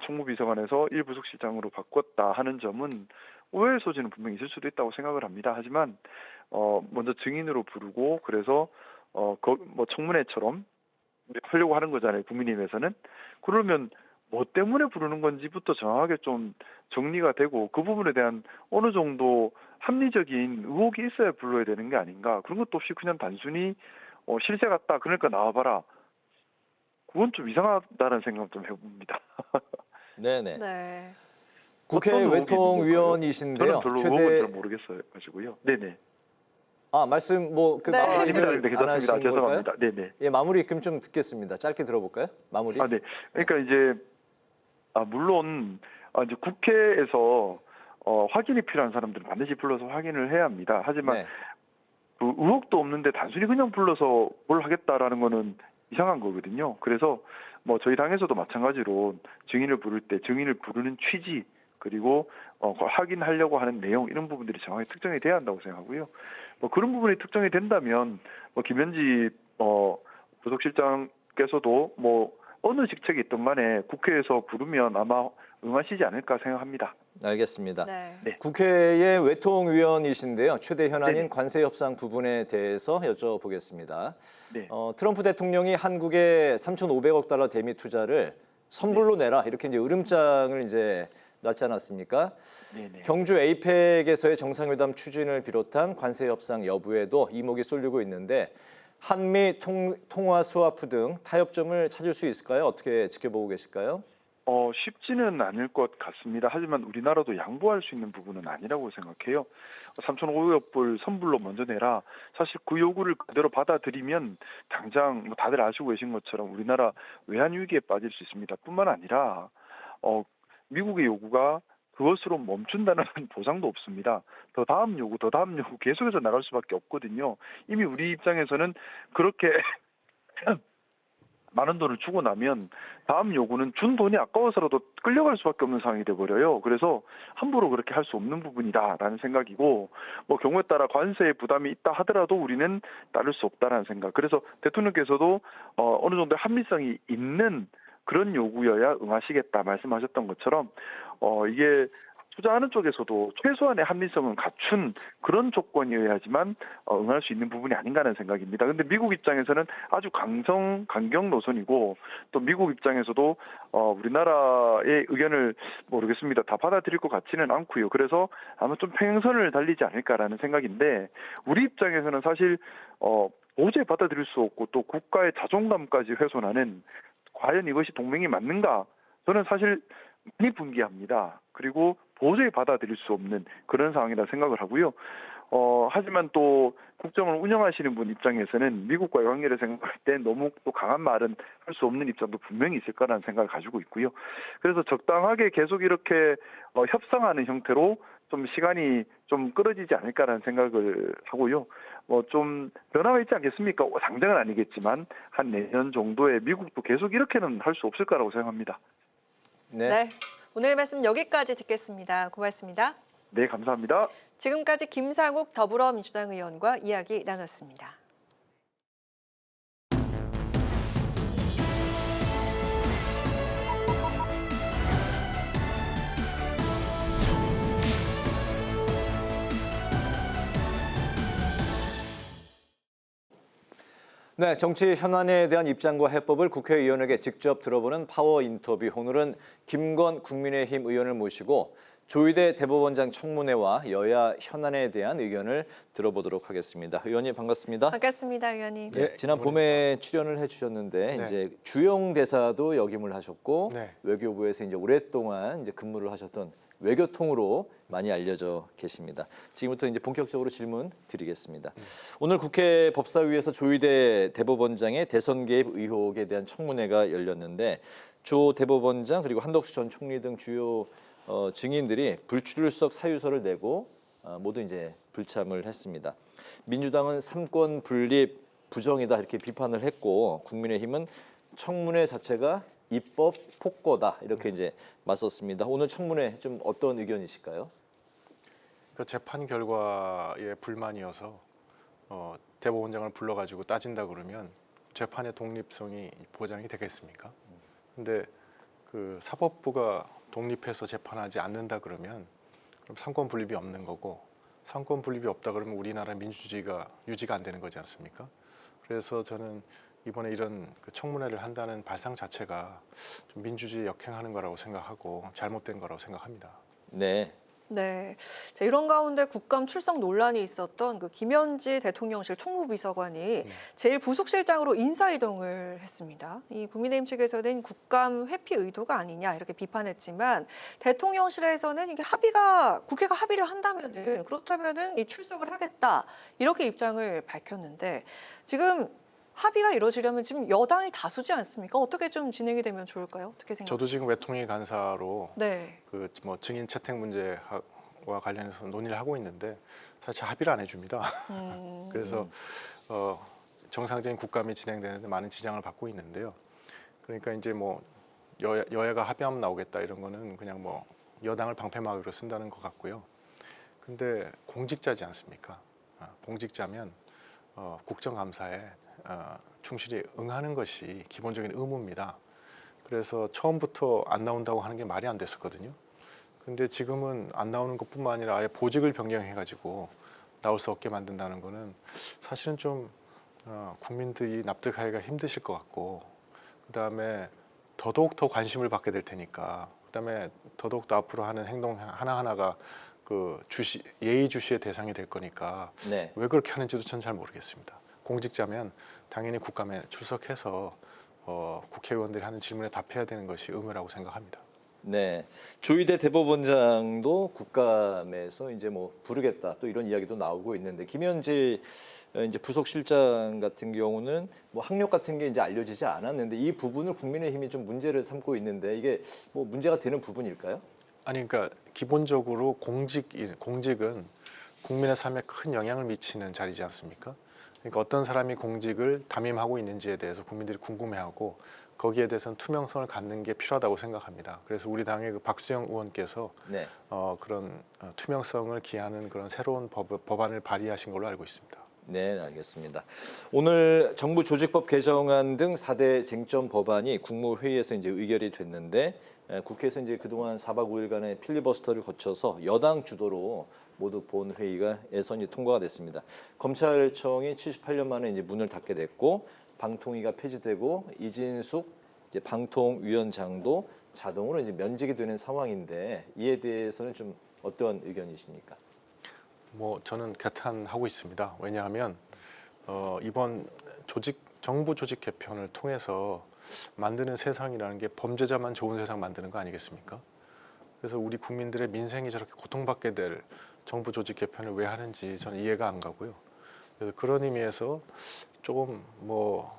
총무비서관에서 1부속실장으로 바꿨다 하는 점은 오해의 소지는 분명히 있을 수도 있다고 생각을 합니다. 하지만 먼저 증인으로 부르고 그래서 청문회처럼 하려고 하는 거잖아요. 국민의힘에서는. 그러면 뭐 때문에 부르는 건지부터 정확하게 좀 정리가 되고 그 부분에 대한 어느 정도 합리적인 의혹이 있어야 불러야 되는 게 아닌가. 그런 것도 없이 그냥 단순히 실세 같다. 그러니까 나와봐라. 그건 좀 이상하다는 생각 좀 해봅니다. 네네. 네. 국회 외통위원이신데요. 저는 별로 의혹은 잘 모르겠어요. 가지고요. 네네. 말씀 마무리 안 하신 걸까요? 네네. 예, 마무리 좀 듣겠습니다. 짧게 들어볼까요? 마무리. 네. 그러니까 이제 물론 이제 국회에서 확인이 필요한 사람들은 반드시 불러서 확인을 해야 합니다. 하지만 그 의혹도 없는데 단순히 그냥 불러서 뭘 하겠다라는 거는 이상한 거거든요. 그래서 저희 당에서도 마찬가지로 증인을 부를 때 증인을 부르는 취지 그리고 확인하려고 하는 내용 이런 부분들이 정확히 특정이 돼야 한다고 생각하고요. 그런 부분이 특정이 된다면 김현지 부속실장께서도 어느 직책이 있든 간에 국회에서 부르면 아마 응하시지 않을까 생각합니다. 알겠습니다. 네. 국회의 외통위원이신데요. 최대 현안인 관세 협상 부분에 대해서 여쭤보겠습니다. 트럼프 대통령이 한국에 3,500억 달러 대미 투자를 선불로 내라 이렇게 이제 으름장을 놨지 않았습니까? 경주 에이펙에서의 정상회담 추진을 비롯한 관세 협상 여부에도 이목이 쏠리고 있는데 한미 통화 스와프 등 타협점을 찾을 수 있을까요? 어떻게 지켜보고 계실까요? 쉽지는 않을 것 같습니다. 하지만 우리나라도 양보할 수 있는 부분은 아니라고 생각해요. 3,500억 불 선불로 먼저 내라. 사실 그 요구를 그대로 받아들이면 당장 뭐 다들 아시고 계신 것처럼 우리나라 외환 위기에 빠질 수 있습니다. 뿐만 아니라 미국의 요구가 그것으로 멈춘다는 보장도 없습니다. 더 다음 요구 계속해서 나갈 수밖에 없거든요. 이미 우리 입장에서는 그렇게 많은 돈을 주고 나면 다음 요구는 준 돈이 아까워서라도 끌려갈 수밖에 없는 상황이 돼버려요. 그래서 함부로 그렇게 할 수 없는 부분이다라는 생각이고, 뭐 경우에 따라 관세의 부담이 있다 하더라도 우리는 따를 수 없다라는 생각. 그래서 대통령께서도 어느 정도 합리성이 있는 그런 요구여야 응하시겠다 말씀하셨던 것처럼 이게 투자하는 쪽에서도 최소한의 합리성은 갖춘 그런 조건이어야지만 응할 수 있는 부분이 아닌가 하는 생각입니다. 그런데 미국 입장에서는 아주 강경 노선이고, 또 미국 입장에서도 우리나라의 의견을 모르겠습니다. 다 받아들일 것 같지는 않고요. 그래서 아마 좀 평행선을 달리지 않을까라는 생각인데, 우리 입장에서는 사실 도저히 받아들일 수 없고 또 국가의 자존감까지 훼손하는, 과연 이것이 동맹이 맞는가? 저는 사실 많이 분개합니다. 그리고 도저히 받아들일 수 없는 그런 상황이라 생각을 하고요. 하지만 또 국정을 운영하시는 분 입장에서는 미국과의 관계를 생각할 때 너무 또 강한 말은 할 수 없는 입장도 분명히 있을 거라는 생각을 가지고 있고요. 그래서 적당하게 계속 이렇게 협상하는 형태로 좀 시간이 좀 끌어지지 않을까라는 생각을 하고요. 좀 변화가 있지 않겠습니까? 당장은 아니겠지만 한 내년 정도에 미국도 계속 이렇게는 할 수 없을 거라고 생각합니다. 네. 오늘 말씀 여기까지 듣겠습니다. 고맙습니다. 네, 감사합니다. 지금까지 김상욱 더불어민주당 의원과 이야기 나눴습니다. 네, 정치 현안에 대한 입장과 해법을 국회의원에게 직접 들어보는 파워 인터뷰. 오늘은 김건 국민의힘 의원을 모시고 조희대 대법원장 청문회와 여야 현안에 대한 의견을 들어보도록 하겠습니다. 의원님 반갑습니다. 반갑습니다, 의원님. 네, 지난 봄에 출연을 해주셨는데 네. 이제 주영 대사도 역임을 하셨고 네. 외교부에서 이제 오랫동안 이제 근무를 하셨던 외교통으로 많이 알려져 계십니다. 지금부터 이제 본격적으로 질문 드리겠습니다. 오늘 국회 법사위에서 조희대 대법원장의 대선 개입 의혹에 대한 청문회가 열렸는데 조 대법원장 그리고 한덕수 전 총리 등 주요 증인들이 불출석 사유서를 내고 모두 이제 불참을 했습니다. 민주당은 삼권 분립 부정이다 이렇게 비판을 했고, 국민의힘은 청문회 자체가 입법 폭거다 이렇게 이제 맞섰습니다. 오늘 청문회 좀 어떤 의견이실까요? 그 재판 결과에 불만이어서 대법원장을 불러가지고 따진다 그러면 재판의 독립성이 보장이 되겠습니까? 근데 그 사법부가 독립해서 재판하지 않는다 그러면 그럼 삼권 분립이 없는 거고, 삼권 분립이 없다 그러면 우리나라 민주주의가 유지가 안 되는 거지 않습니까? 그래서 저는 이번에 이런 그 청문회를 한다는 발상 자체가 좀 민주주의에 역행하는 거라고 생각하고 잘못된 거라고 생각합니다. 네. 네. 자, 이런 가운데 국감 출석 논란이 있었던 그 김현지 대통령실 총무비서관이 제1부속실장으로 인사이동을 했습니다. 이 국민의힘 측에서는 국감 회피 의도가 아니냐 이렇게 비판했지만, 대통령실에서는 이게 국회가 합의를 한다면은, 그렇다면은 이 출석을 하겠다 이렇게 입장을 밝혔는데, 지금 합의가 이루어지려면 지금 여당이 다수지 않습니까? 어떻게 좀 진행이 되면 좋을까요? 어떻게 생각하세요? 저도 지금 외통위 간사로 네. 그 뭐 증인 채택 문제와 관련해서 논의를 하고 있는데 사실 합의를 안 해줍니다. 그래서 정상적인 국감이 진행되는데 많은 지장을 받고 있는데요. 그러니까 이제 뭐 여야가 합의하면 나오겠다 이런 거는 그냥 뭐 여당을 방패막이로 쓴다는 것 같고요. 근데 공직자지 않습니까? 공직자면 국정감사에 충실히 응하는 것이 기본적인 의무입니다. 그래서 처음부터 안 나온다고 하는 게 말이 안 됐었거든요. 근데 지금은 안 나오는 것뿐만 아니라 아예 보직을 변경해가지고 나올 수 없게 만든다는 거는 사실은 좀 국민들이 납득하기가 힘드실 것 같고, 그다음에 더더욱 더 관심을 받게 될 테니까, 그다음에 더더욱 더 앞으로 하는 행동 하나하나가 그 예의주시의 대상이 될 거니까 네. 왜 그렇게 하는지도 전 잘 모르겠습니다. 공직자면 당연히 국감에 출석해서 국회의원들이 하는 질문에 답해야 되는 것이 의무라고 생각합니다. 네, 조희대 대법원장도 국감에서 이제 뭐 부르겠다 또 이런 이야기도 나오고 있는데 김현지 이제 부속실장 같은 경우는 뭐 학력 같은 게 이제 알려지지 않았는데 이 부분을 국민의힘이 좀 문제를 삼고 있는데 이게 뭐 문제가 되는 부분일까요? 아니 그러니까 기본적으로 공직은 국민의 삶에 큰 영향을 미치는 자리지 않습니까? 그러니까 어떤 사람이 공직을 담임하고 있는지에 대해서 국민들이 궁금해하고 거기에 대해서는 투명성을 갖는 게 필요하다고 생각합니다. 그래서 우리 당의 그 박수영 의원께서 네. 그런 투명성을 기하는 그런 새로운 법안을 발의하신 걸로 알고 있습니다. 네, 알겠습니다. 오늘 정부 조직법 개정안 등 4대 쟁점 법안이 국무회의에서 이제 의결이 됐는데 국회에서 이제 그동안 4박 5일간의 필리버스터를 거쳐서 여당 주도로 모두 본회의가 예선이 통과가 됐습니다. 검찰청이 78년 만에 이제 문을 닫게 됐고 방통위가 폐지되고 이진숙 이제 방통위원장도 자동으로 이제 면직이 되는 상황인데 이에 대해서는 좀 어떤 의견이십니까? 뭐 저는 개탄하고 있습니다. 왜냐하면 이번 정부 조직 개편을 통해서 만드는 세상이라는 게 범죄자만 좋은 세상 만드는 거 아니겠습니까? 그래서 우리 국민들의 민생이 저렇게 고통받게 될 정부 조직 개편을 왜 하는지 저는 이해가 안 가고요. 그래서 그런 의미에서 조금 뭐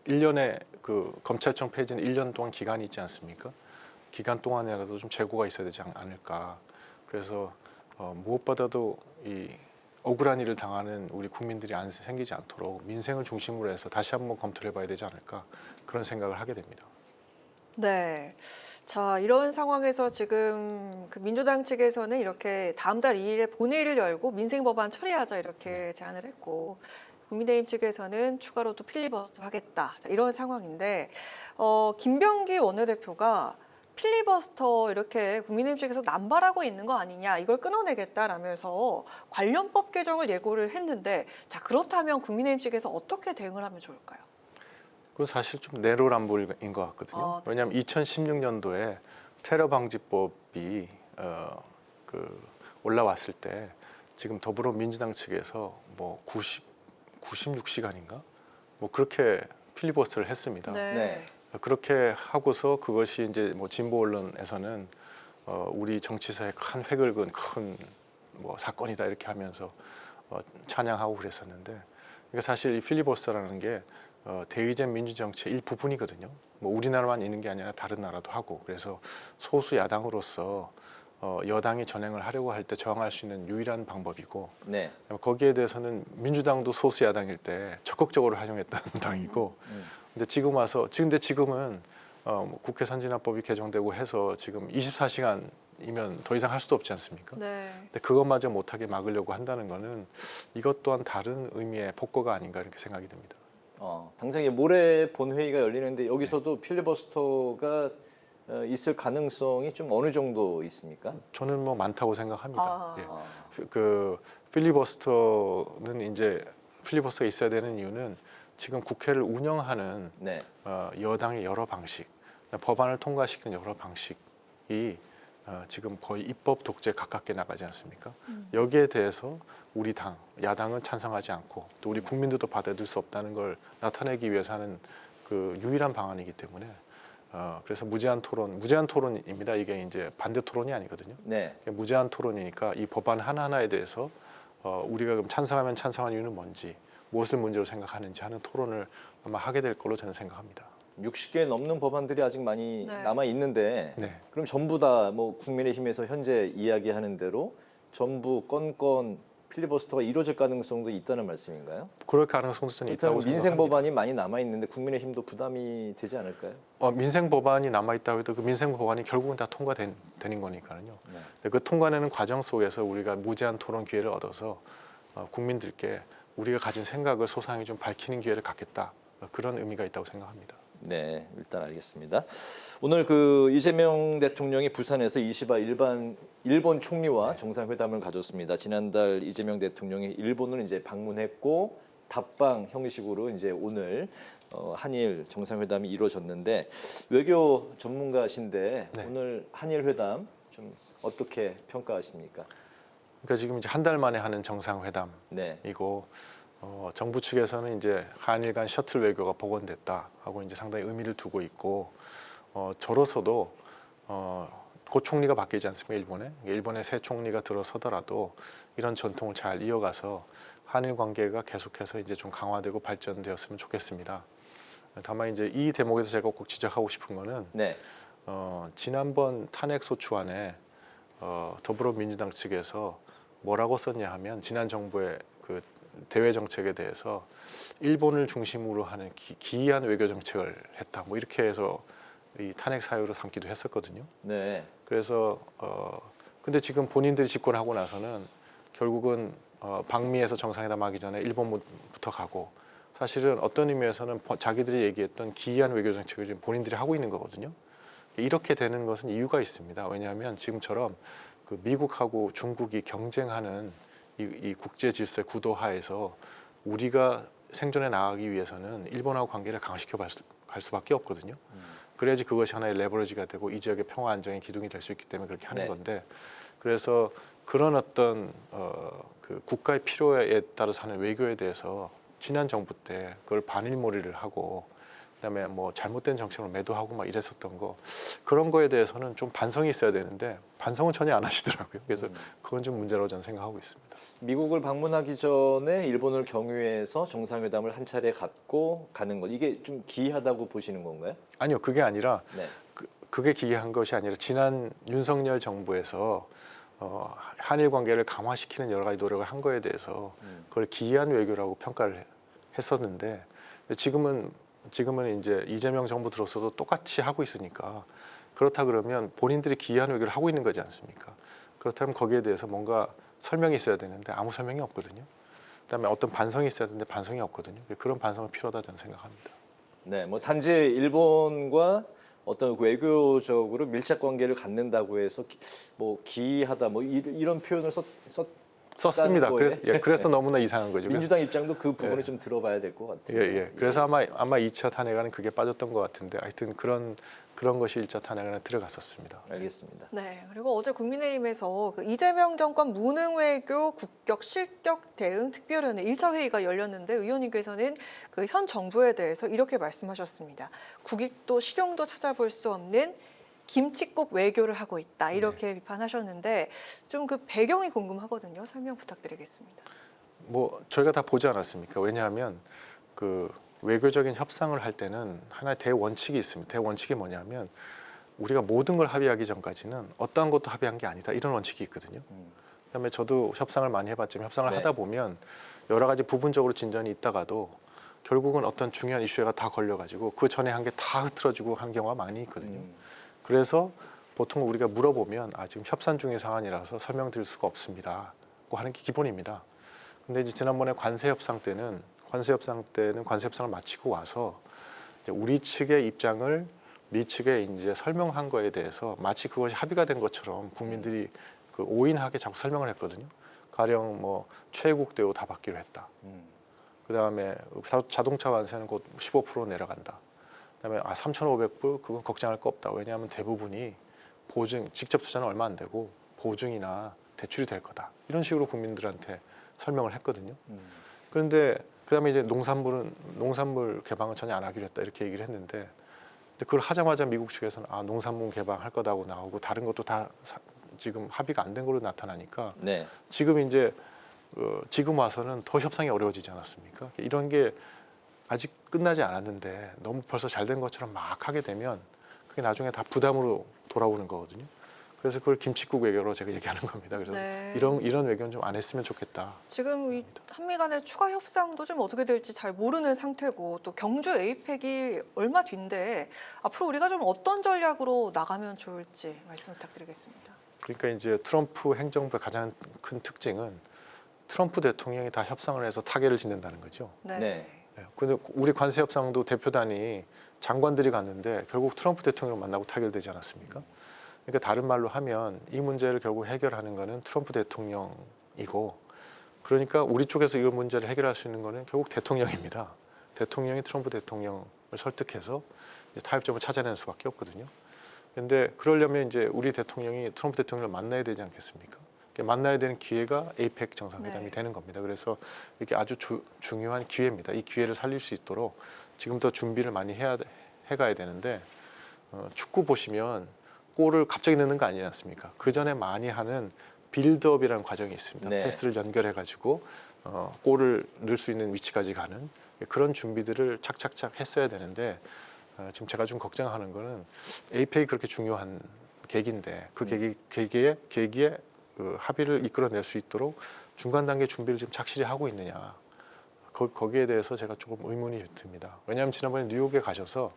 1년에 그 검찰청 폐지는 1년 동안 기간이 있지 않습니까? 기간 동안이라도 좀 재고가 있어야 되지 않을까. 그래서 무엇보다도 이 억울한 일을 당하는 우리 국민들이 생기지 않도록 민생을 중심으로 해서 다시 한번 검토를 해봐야 되지 않을까 그런 생각을 하게 됩니다. 네. 자, 이런 상황에서 지금 그 민주당 측에서는 이렇게 다음 달 2일에 본회의를 열고 민생 법안 처리하자 이렇게 제안을 했고 국민의힘 측에서는 추가로 또 필리버스터 하겠다. 자, 이런 상황인데 김병기 원내대표가 필리버스터 이렇게 국민의힘 측에서 남발하고 있는 거 아니냐 이걸 끊어내겠다라면서 관련 법 개정을 예고를 했는데 자 그렇다면 국민의힘 측에서 어떻게 대응을 하면 좋을까요? 그건 사실 좀 내로남불인 것 같거든요. 왜냐하면 2016년도에 테러 방지법이 올라왔을 때 지금 더불어민주당 측에서 뭐 96시간인가 뭐 그렇게 필리버스터를 했습니다. 네. 그렇게 하고서 그것이 이제 뭐 진보 언론에서는 우리 정치사에 큰 획을 그은 큰 뭐 사건이다 이렇게 하면서 찬양하고 그랬었는데 그러니까 사실 이 필리버스터라는 게 대의제 민주정치의 일부분이거든요. 뭐 우리나라만 있는 게 아니라 다른 나라도 하고 그래서 소수 야당으로서 여당이 전행을 하려고 할 때 저항할 수 있는 유일한 방법이고 네. 거기에 대해서는 민주당도 소수 야당일 때 적극적으로 활용했던 당이고 근데 지금은 국회 선진화법이 개정되고 해서 지금 24시간이면 더 이상 할 수도 없지 않습니까? 네. 근데 그것마저 못하게 막으려고 한다는 거는 이것 또한 다른 의미의 폭거가 아닌가 이렇게 생각이 듭니다. 당장 모레 본회의가 열리는데 여기서도 필리버스터가 있을 가능성이 좀 어느 정도 있습니까? 저는 뭐 많다고 생각합니다. 그 필리버스터는 이제 필리버스터가 있어야 되는 이유는 지금 국회를 운영하는 여당의 여러 방식, 법안을 통과시키는 여러 방식이 지금 거의 입법 독재에 가깝게 나가지 않습니까? 여기에 대해서 우리 당, 야당은 찬성하지 않고 또 우리 국민들도 받아들일 수 없다는 걸 나타내기 위해서 하는 그 유일한 방안이기 때문에 그래서 무제한 토론입니다. 이게 이제 반대 토론이 아니거든요. 네. 무제한 토론이니까 이 법안 하나하나에 대해서 우리가 그럼 찬성하면 찬성한 이유는 뭔지 무엇을 문제로 생각하는지 하는 토론을 아마 하게 될 걸로 저는 생각합니다. 60개 넘는 법안들이 아직 많이 남아 있는데 그럼 전부 다 뭐 국민의힘에서 현재 이야기하는 대로 전부 건건 필리버스터가 이루어질 가능성도 있다는 말씀인가요? 그럴 가능성도 저는 있다고 생각합니다. 민생 법안이 많이 남아 있는데 국민의힘도 부담이 되지 않을까요? 민생 법안이 남아 있다고 해도 그 민생 법안이 결국은 다 통과되는 거니까요. 그 통과되는 과정 속에서 우리가 무제한 토론 기회를 얻어서 국민들께 우리가 가진 생각을 소상히 좀 밝히는 기회를 갖겠다. 그런 의미가 있다고 생각합니다. 네, 일단 알겠습니다. 오늘 그 이재명 대통령이 부산에서 이시바 일본 총리와 정상회담을 가졌습니다. 지난달 이재명 대통령이 일본을 이제 방문했고 답방 형식으로 이제 오늘 한일 정상회담이 이루어졌는데 외교 전문가신데 오늘 한일 회담 좀 어떻게 평가하십니까? 그러니까 지금 이제 한 달 만에 하는 정상회담이고 정부 측에서는 이제 한일 간 셔틀 외교가 복원됐다 하고 이제 상당히 의미를 두고 있고 저로서도 곧 총리가 바뀌지 않습니까? 일본의 새 총리가 들어서더라도 이런 전통을 잘 이어가서 한일 관계가 계속해서 이제 좀 강화되고 발전되었으면 좋겠습니다. 다만 이제 이 대목에서 제가 꼭 지적하고 싶은 거는 지난번 탄핵 소추안에 더불어민주당 측에서 뭐라고 썼냐 하면 지난 정부의 그 대외 정책에 대해서 일본을 중심으로 하는 기이한 외교 정책을 했다. 뭐 이렇게 해서 이 탄핵 사유로 삼기도 했었거든요. 네. 그래서 근데 지금 본인들이 집권하고 나서는 결국은 방미에서 정상회담 하기 전에 일본부터 가고 사실은 어떤 의미에서는 자기들이 얘기했던 기이한 외교 정책을 지금 본인들이 하고 있는 거거든요. 이렇게 되는 것은 이유가 있습니다. 왜냐하면 지금처럼 그 미국하고 중국이 경쟁하는 이 국제 질서의 구도 하에서 우리가 생존해 나가기 위해서는 일본하고 관계를 강화시켜 갈 수밖에 없거든요. 그래야지 그것이 하나의 레버리지가 되고 이 지역의 평화 안정의 기둥이 될 수 있기 때문에 그렇게 하는 건데 그래서 그런 어떤 그 국가의 필요에 따라서 하는 외교에 대해서 지난 정부 때 그걸 반일몰이를 하고 그다음에 뭐 잘못된 정책으로 매도하고 막 이랬었던 거 그런 거에 대해서는 좀 반성이 있어야 되는데 반성은 전혀 안 하시더라고요. 그래서 그건 좀 문제라고 저는 생각하고 있습니다. 미국을 방문하기 전에 일본을 경유해서 정상회담을 한 차례 갖고 가는 것 이게 좀 기이하다고 보시는 건가요? 아니요, 그게 아니라 네. 그게 기이한 것이 아니라 지난 윤석열 정부에서 한일 관계를 강화시키는 여러 가지 노력을 한 거에 대해서 그걸 기이한 외교라고 평가를 했었는데 지금은 이제 이재명 정부 들어서도 똑같이 하고 있으니까 그렇다 그러면 본인들이 기이한 외교를 하고 있는 거지 않습니까? 그렇다면 거기에 대해서 뭔가 설명이 있어야 되는데 아무 설명이 없거든요. 그다음에 어떤 반성이 있어야 되는데 반성이 없거든요. 그런 반성은 필요하다 저는 생각합니다. 네, 뭐 단지 일본과 어떤 외교적으로 밀착 관계를 갖는다고 해서 뭐 기이하다 뭐 이런 표현을 썼습니다. 그래서 너무나 이상한 거죠. 민주당 입장도 그 부분을 좀 들어봐야 될 것 같아요. 그래서 아마 2차 탄핵안은 그게 빠졌던 것 같은데 하여튼 그런 것이 1차 탄핵안에 들어갔었습니다. 알겠습니다. 네, 그리고 어제 국민의힘에서 그 이재명 정권 무능 외교 국격 실격 대응 특별위원회 1차 회의가 열렸는데 의원님께서는 그 현 정부에 대해서 이렇게 말씀하셨습니다. 국익도 실용도 찾아볼 수 없는 김칫국 외교를 하고 있다 이렇게 비판하셨는데 좀 그 배경이 궁금하거든요. 설명 부탁드리겠습니다. 뭐 저희가 다 보지 않았습니까? 왜냐하면 그 외교적인 협상을 할 때는 하나의 대원칙이 있습니다. 대원칙이 뭐냐면 우리가 모든 걸 합의하기 전까지는 어떠한 것도 합의한 게 아니다 이런 원칙이 있거든요. 그다음에 저도 협상을 많이 해봤지만 협상을 하다 보면 여러 가지 부분적으로 진전이 있다가도 결국은 어떤 중요한 이슈가 다 걸려가지고 그 전에 한 게 다 흐트러지고 한 경우가 많이 있거든요. 그래서 보통 우리가 물어보면 지금 협상 중인 상황이라서 설명드릴 수가 없습니다. 고 하는 게 기본입니다. 근데 이제 지난번에 관세 협상 때는 관세 협상을 마치고 와서 이제 우리 측의 입장을 미 측에 이제 설명한 거에 대해서 마치 그것이 합의가 된 것처럼 국민들이 그 오인하게 자꾸 설명을 했거든요. 가령 뭐 최애국 대우 다 받기로 했다. 그다음에 자동차 관세는 곧 15% 내려간다. 그다음에 3,500불 그건 걱정할 거 없다. 왜냐하면 대부분이 보증 직접 투자는 얼마 안 되고 보증이나 대출이 될 거다. 이런 식으로 국민들한테 설명을 했거든요. 그런데 그다음에 이제 농산물 개방은 전혀 안 하기로 했다 이렇게 얘기를 했는데 근데 그걸 하자마자 미국 측에서는 농산물 개방할 거다고 나오고 다른 것도 다 지금 합의가 안 된 걸로 나타나니까 지금 이제 지금 와서는 더 협상이 어려워지지 않았습니까? 이런 게 아직 끝나지 않았는데 너무 벌써 잘 된 것처럼 막 하게 되면 그게 나중에 다 부담으로 돌아오는 거거든요. 그래서 그걸 김칫국 외교로 제가 얘기하는 겁니다. 그래서 이런 외교는 좀 안 했으면 좋겠다. 지금 이 한미 간의 추가 협상도 좀 어떻게 될지 잘 모르는 상태고 또 경주 에이펙이 얼마 뒤인데 앞으로 우리가 좀 어떤 전략으로 나가면 좋을지 말씀 부탁드리겠습니다. 그러니까 이제 트럼프 행정부의 가장 큰 특징은 트럼프 대통령이 다 협상을 해서 타결을 짓는다는 거죠. 그런데 우리 관세 협상도 대표단이 장관들이 갔는데 결국 트럼프 대통령을 만나고 타결되지 않았습니까? 그러니까 다른 말로 하면 이 문제를 결국 해결하는 거는 트럼프 대통령이고 그러니까 우리 쪽에서 이 문제를 해결할 수 있는 거는 결국 대통령입니다. 대통령이 트럼프 대통령을 설득해서 이제 타협점을 찾아내는 수밖에 없거든요. 그런데 그러려면 이제 우리 대통령이 트럼프 대통령을 만나야 되지 않겠습니까? 만나야 되는 기회가 에이펙 정상회담이 네. 되는 겁니다. 그래서 이게 아주 중요한 기회입니다. 이 기회를 살릴 수 있도록 지금부터 준비를 많이 해가야 되는데 축구 보시면 골을 갑자기 넣는 거 아니지 않습니까? 그 전에 많이 하는 빌드업이라는 과정이 있습니다. 네. 패스를 연결해가지고 골을 넣을 수 있는 위치까지 가는 그런 준비들을 착착착 했어야 되는데 지금 제가 좀 걱정하는 거는 에이펙이 그렇게 중요한 계기인데 그 계기에 그 합의를 이끌어낼 수 있도록 중간 단계 준비를 지금 착실히 하고 있느냐. 거기에 대해서 제가 조금 의문이 듭니다. 왜냐하면 지난번에 뉴욕에 가셔서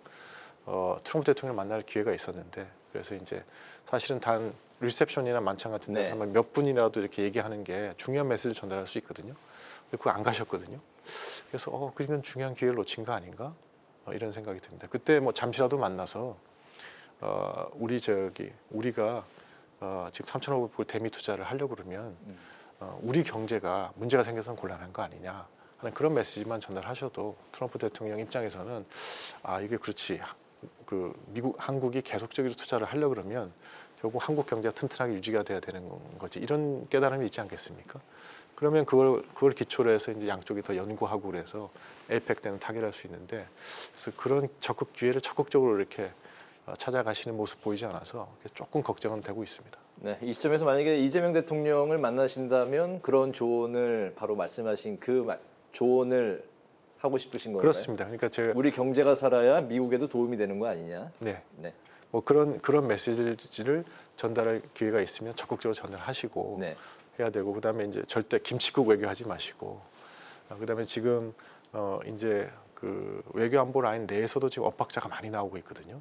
트럼프 대통령을 만날 기회가 있었는데 그래서 이제 사실은 단 리셉션이나 만찬 같은 데서 네. 몇 분이라도 이렇게 얘기하는 게 중요한 메시지를 전달할 수 있거든요. 근데 그거 안 가셨거든요. 그래서 그러면 중요한 기회를 놓친 거 아닌가? 이런 생각이 듭니다. 그때 뭐 잠시라도 만나서 우리가 지금 3,500불 대미 투자를 하려고 그러면 우리 경제가 문제가 생겨서 곤란한 거 아니냐 하는 그런 메시지만 전달하셔도 트럼프 대통령 입장에서는 이게 그렇지. 한국이 계속적으로 투자를 하려고 그러면 결국 한국 경제가 튼튼하게 유지가 돼야 되는 거지. 이런 깨달음이 있지 않겠습니까? 그러면 그걸 기초로 해서 이제 양쪽이 더 연구하고 그래서 에이펙 때는 타결할 수 있는데 그래서 그런 기회를 적극적으로 이렇게 찾아가시는 모습 보이지 않아서 조금 걱정은 되고 있습니다. 네, 이 시점에서 만약에 이재명 대통령을 만나신다면 그런 조언을 바로 말씀하신 그 조언을 하고 싶으신 건가요? 그렇습니다. 그러니까 제가 우리 경제가 살아야 미국에도 도움이 되는 거 아니냐? 네. 네. 뭐 그런 메시지를 전달할 기회가 있으면 적극적으로 전달하시고 네. 해야 되고 그다음에 이제 절대 김칫국 외교하지 마시고 그다음에 지금 이제 그 외교 안보 라인 내에서도 지금 엇박자가 많이 나오고 있거든요.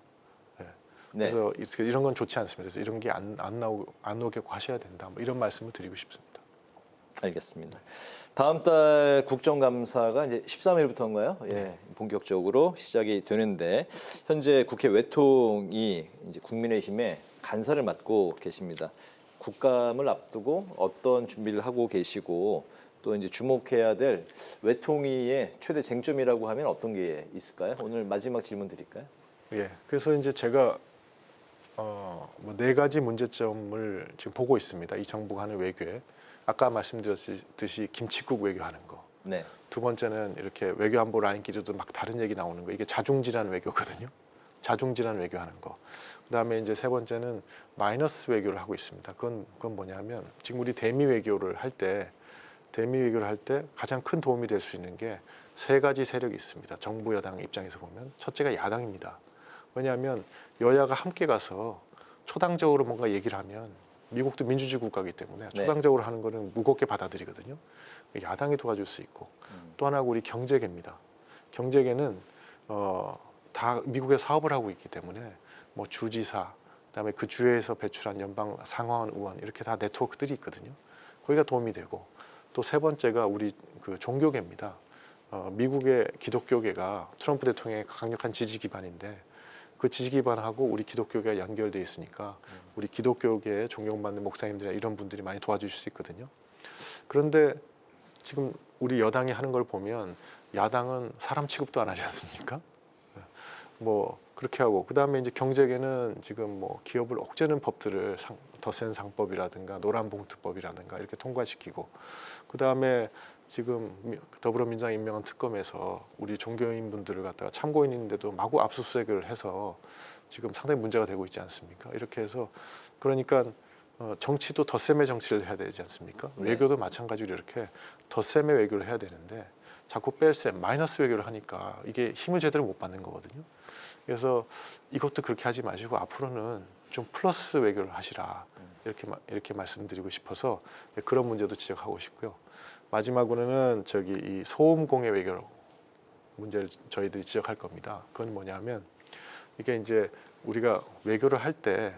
네. 그래서 이런 건 좋지 않습니다. 그래서 이런 게 안 오게 하셔야 된다. 뭐 이런 말씀을 드리고 싶습니다. 알겠습니다. 다음 달 국정감사가 이제 13일부터인가요? 예, 본격적으로 시작이 되는데 현재 국회 외통이 이제 국민의힘의 간사를 맡고 계십니다. 국감을 앞두고 어떤 준비를 하고 계시고 또 이제 주목해야 될 외통위의 최대 쟁점이라고 하면 어떤 게 있을까요? 오늘 마지막 질문 드릴까요? 예. 그래서 이제 제가 뭐 4가지 문제점을 지금 보고 있습니다. 이 정부가 하는 외교에. 아까 말씀드렸듯이 김칫국 외교하는 거. 네. 두 번째는 이렇게 외교 안보 라인끼리도 막 다른 얘기 나오는 거. 이게 자중질환 외교거든요. 자중질환 외교하는 거. 그다음에 이제 세 번째는 마이너스 외교를 하고 있습니다. 그건 뭐냐면 지금 우리 대미 외교를 할 때 가장 큰 도움이 될 수 있는 게 3가지 세력이 있습니다. 정부 여당 입장에서 보면 첫째가 야당입니다. 왜냐하면 여야가 함께 가서 초당적으로 뭔가 얘기를 하면 미국도 민주주의 국가이기 때문에 초당적으로 하는 거는 무겁게 받아들이거든요. 야당이 도와줄 수 있고 또 하나가 우리 경제계입니다. 경제계는 다 미국에 사업을 하고 있기 때문에 뭐 주지사, 그다음에 그 주에서 배출한 연방 상하원 의원 이렇게 다 네트워크들이 있거든요. 거기가 도움이 되고 또 세 번째가 우리 그 종교계입니다. 미국의 기독교계가 트럼프 대통령의 강력한 지지 기반인데 그 지지 기반하고 우리 기독교계가 연결돼 있으니까 우리 기독교계에 존경받는 목사님들이나 이런 분들이 많이 도와주실 수 있거든요. 그런데 지금 우리 여당이 하는 걸 보면 야당은 사람 취급도 안 하지 않습니까? 뭐 그렇게 하고 그다음에 이제 경제계는 지금 뭐 기업을 옥죄는 법들을 더 센 상법이라든가 노란봉투법이라든가 이렇게 통과시키고 그다음에 지금 더불어민주당 임명한 특검에서 우리 종교인 분들을 갖다가 참고인인데도 마구 압수수색을 해서 지금 상당히 문제가 되고 있지 않습니까? 이렇게 해서 그러니까 정치도 덧셈의 정치를 해야 되지 않습니까? 네. 외교도 마찬가지로 이렇게 덧셈의 외교를 해야 되는데 자꾸 뺄셈, 마이너스 외교를 하니까 이게 힘을 제대로 못 받는 거거든요. 그래서 이것도 그렇게 하지 마시고 앞으로는 좀 플러스 외교를 하시라 이렇게 말씀드리고 싶어서 그런 문제도 지적하고 싶고요. 마지막으로는 이 소음공해 외교 문제를 저희들이 지적할 겁니다. 그건 뭐냐면 이게 이제 우리가 외교를 할 때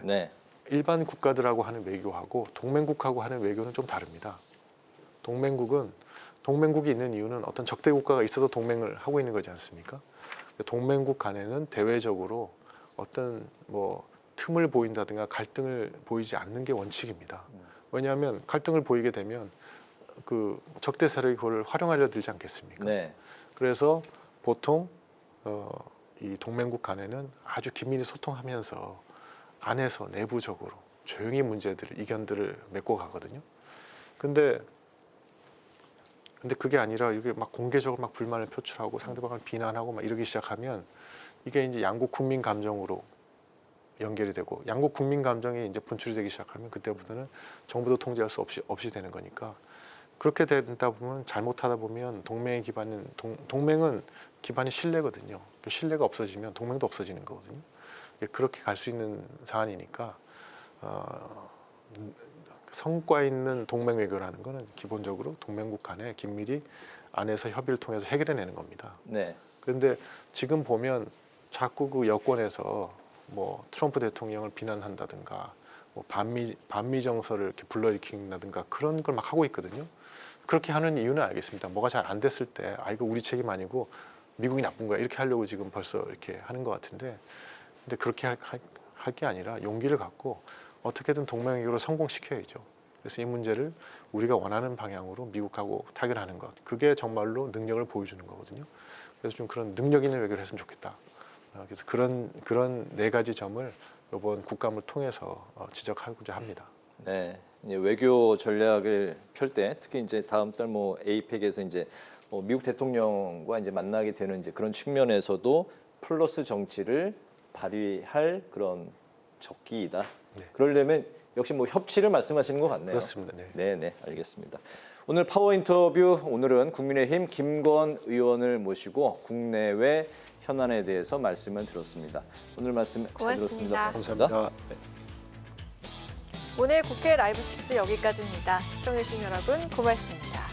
일반 국가들하고 하는 외교하고 동맹국하고 하는 외교는 좀 다릅니다. 동맹국이 있는 이유는 어떤 적대 국가가 있어도 동맹을 하고 있는 거지 않습니까? 동맹국 간에는 대외적으로 어떤 뭐 틈을 보인다든가 갈등을 보이지 않는 게 원칙입니다. 왜냐하면 갈등을 보이게 되면 그 적대 세력이 그걸 활용하려 들지 않겠습니까? 네. 그래서 보통 이 동맹국 간에는 아주 긴밀히 소통하면서 안에서 내부적으로 조용히 문제들을 이견들을 메꿔 가거든요. 근데 그게 아니라 이게 막 공개적으로 막 불만을 표출하고 상대방을 비난하고 막 이러기 시작하면 이게 이제 양국 국민 감정으로 연결이 되고 양국 국민 감정이 이제 분출이 되기 시작하면 그때부터는 정부도 통제할 수 없이 되는 거니까 그렇게 된다 보면 잘못하다 보면 동맹의 기반은 동맹은 기반이 신뢰거든요. 그 신뢰가 없어지면 동맹도 없어지는 거거든요. 그렇게 갈 수 있는 사안이니까 성과 있는 동맹 외교라는 거는 기본적으로 동맹국 간에 긴밀히 안에서 협의를 통해서 해결해내는 겁니다. 네. 그런데 지금 보면 자꾸 그 여권에서 뭐 트럼프 대통령을 비난한다든가 뭐 반미 정서를 이렇게 불러일으킨다든가 그런 걸 막 하고 있거든요. 그렇게 하는 이유는 알겠습니다. 뭐가 잘 안 됐을 때 이거 우리 책임 아니고 미국이 나쁜 거야 이렇게 하려고 지금 벌써 이렇게 하는 것 같은데 근데 그렇게 할 게 아니라 용기를 갖고 어떻게든 동맹 외교를 성공시켜야죠. 그래서 이 문제를 우리가 원하는 방향으로 미국하고 타결하는 것 그게 정말로 능력을 보여주는 거거든요. 그래서 좀 그런 능력 있는 외교를 했으면 좋겠다. 그래서 그런 네 가지 점을 이번 국감을 통해서 지적하고자 합니다. 네, 이제 외교 전략을 펼 때 특히 이제 다음 달 뭐 에이펙에서 이제 미국 대통령과 이제 만나게 되는 이제 그런 측면에서도 플러스 정치를 발휘할 그런 적기이다. 네. 그러려면 역시 뭐 협치를 말씀하시는 것 같네요. 그렇습니다. 네, 알겠습니다. 오늘 파워 인터뷰 오늘은 국민의힘 김건 의원을 모시고 국내외 현안에 대해서 말씀을 들었습니다. 오늘 말씀 잘 들었습니다. 감사합니다. 네. 오늘 국회 라이브 6 여기까지입니다. 시청해주신 여러분 고맙습니다.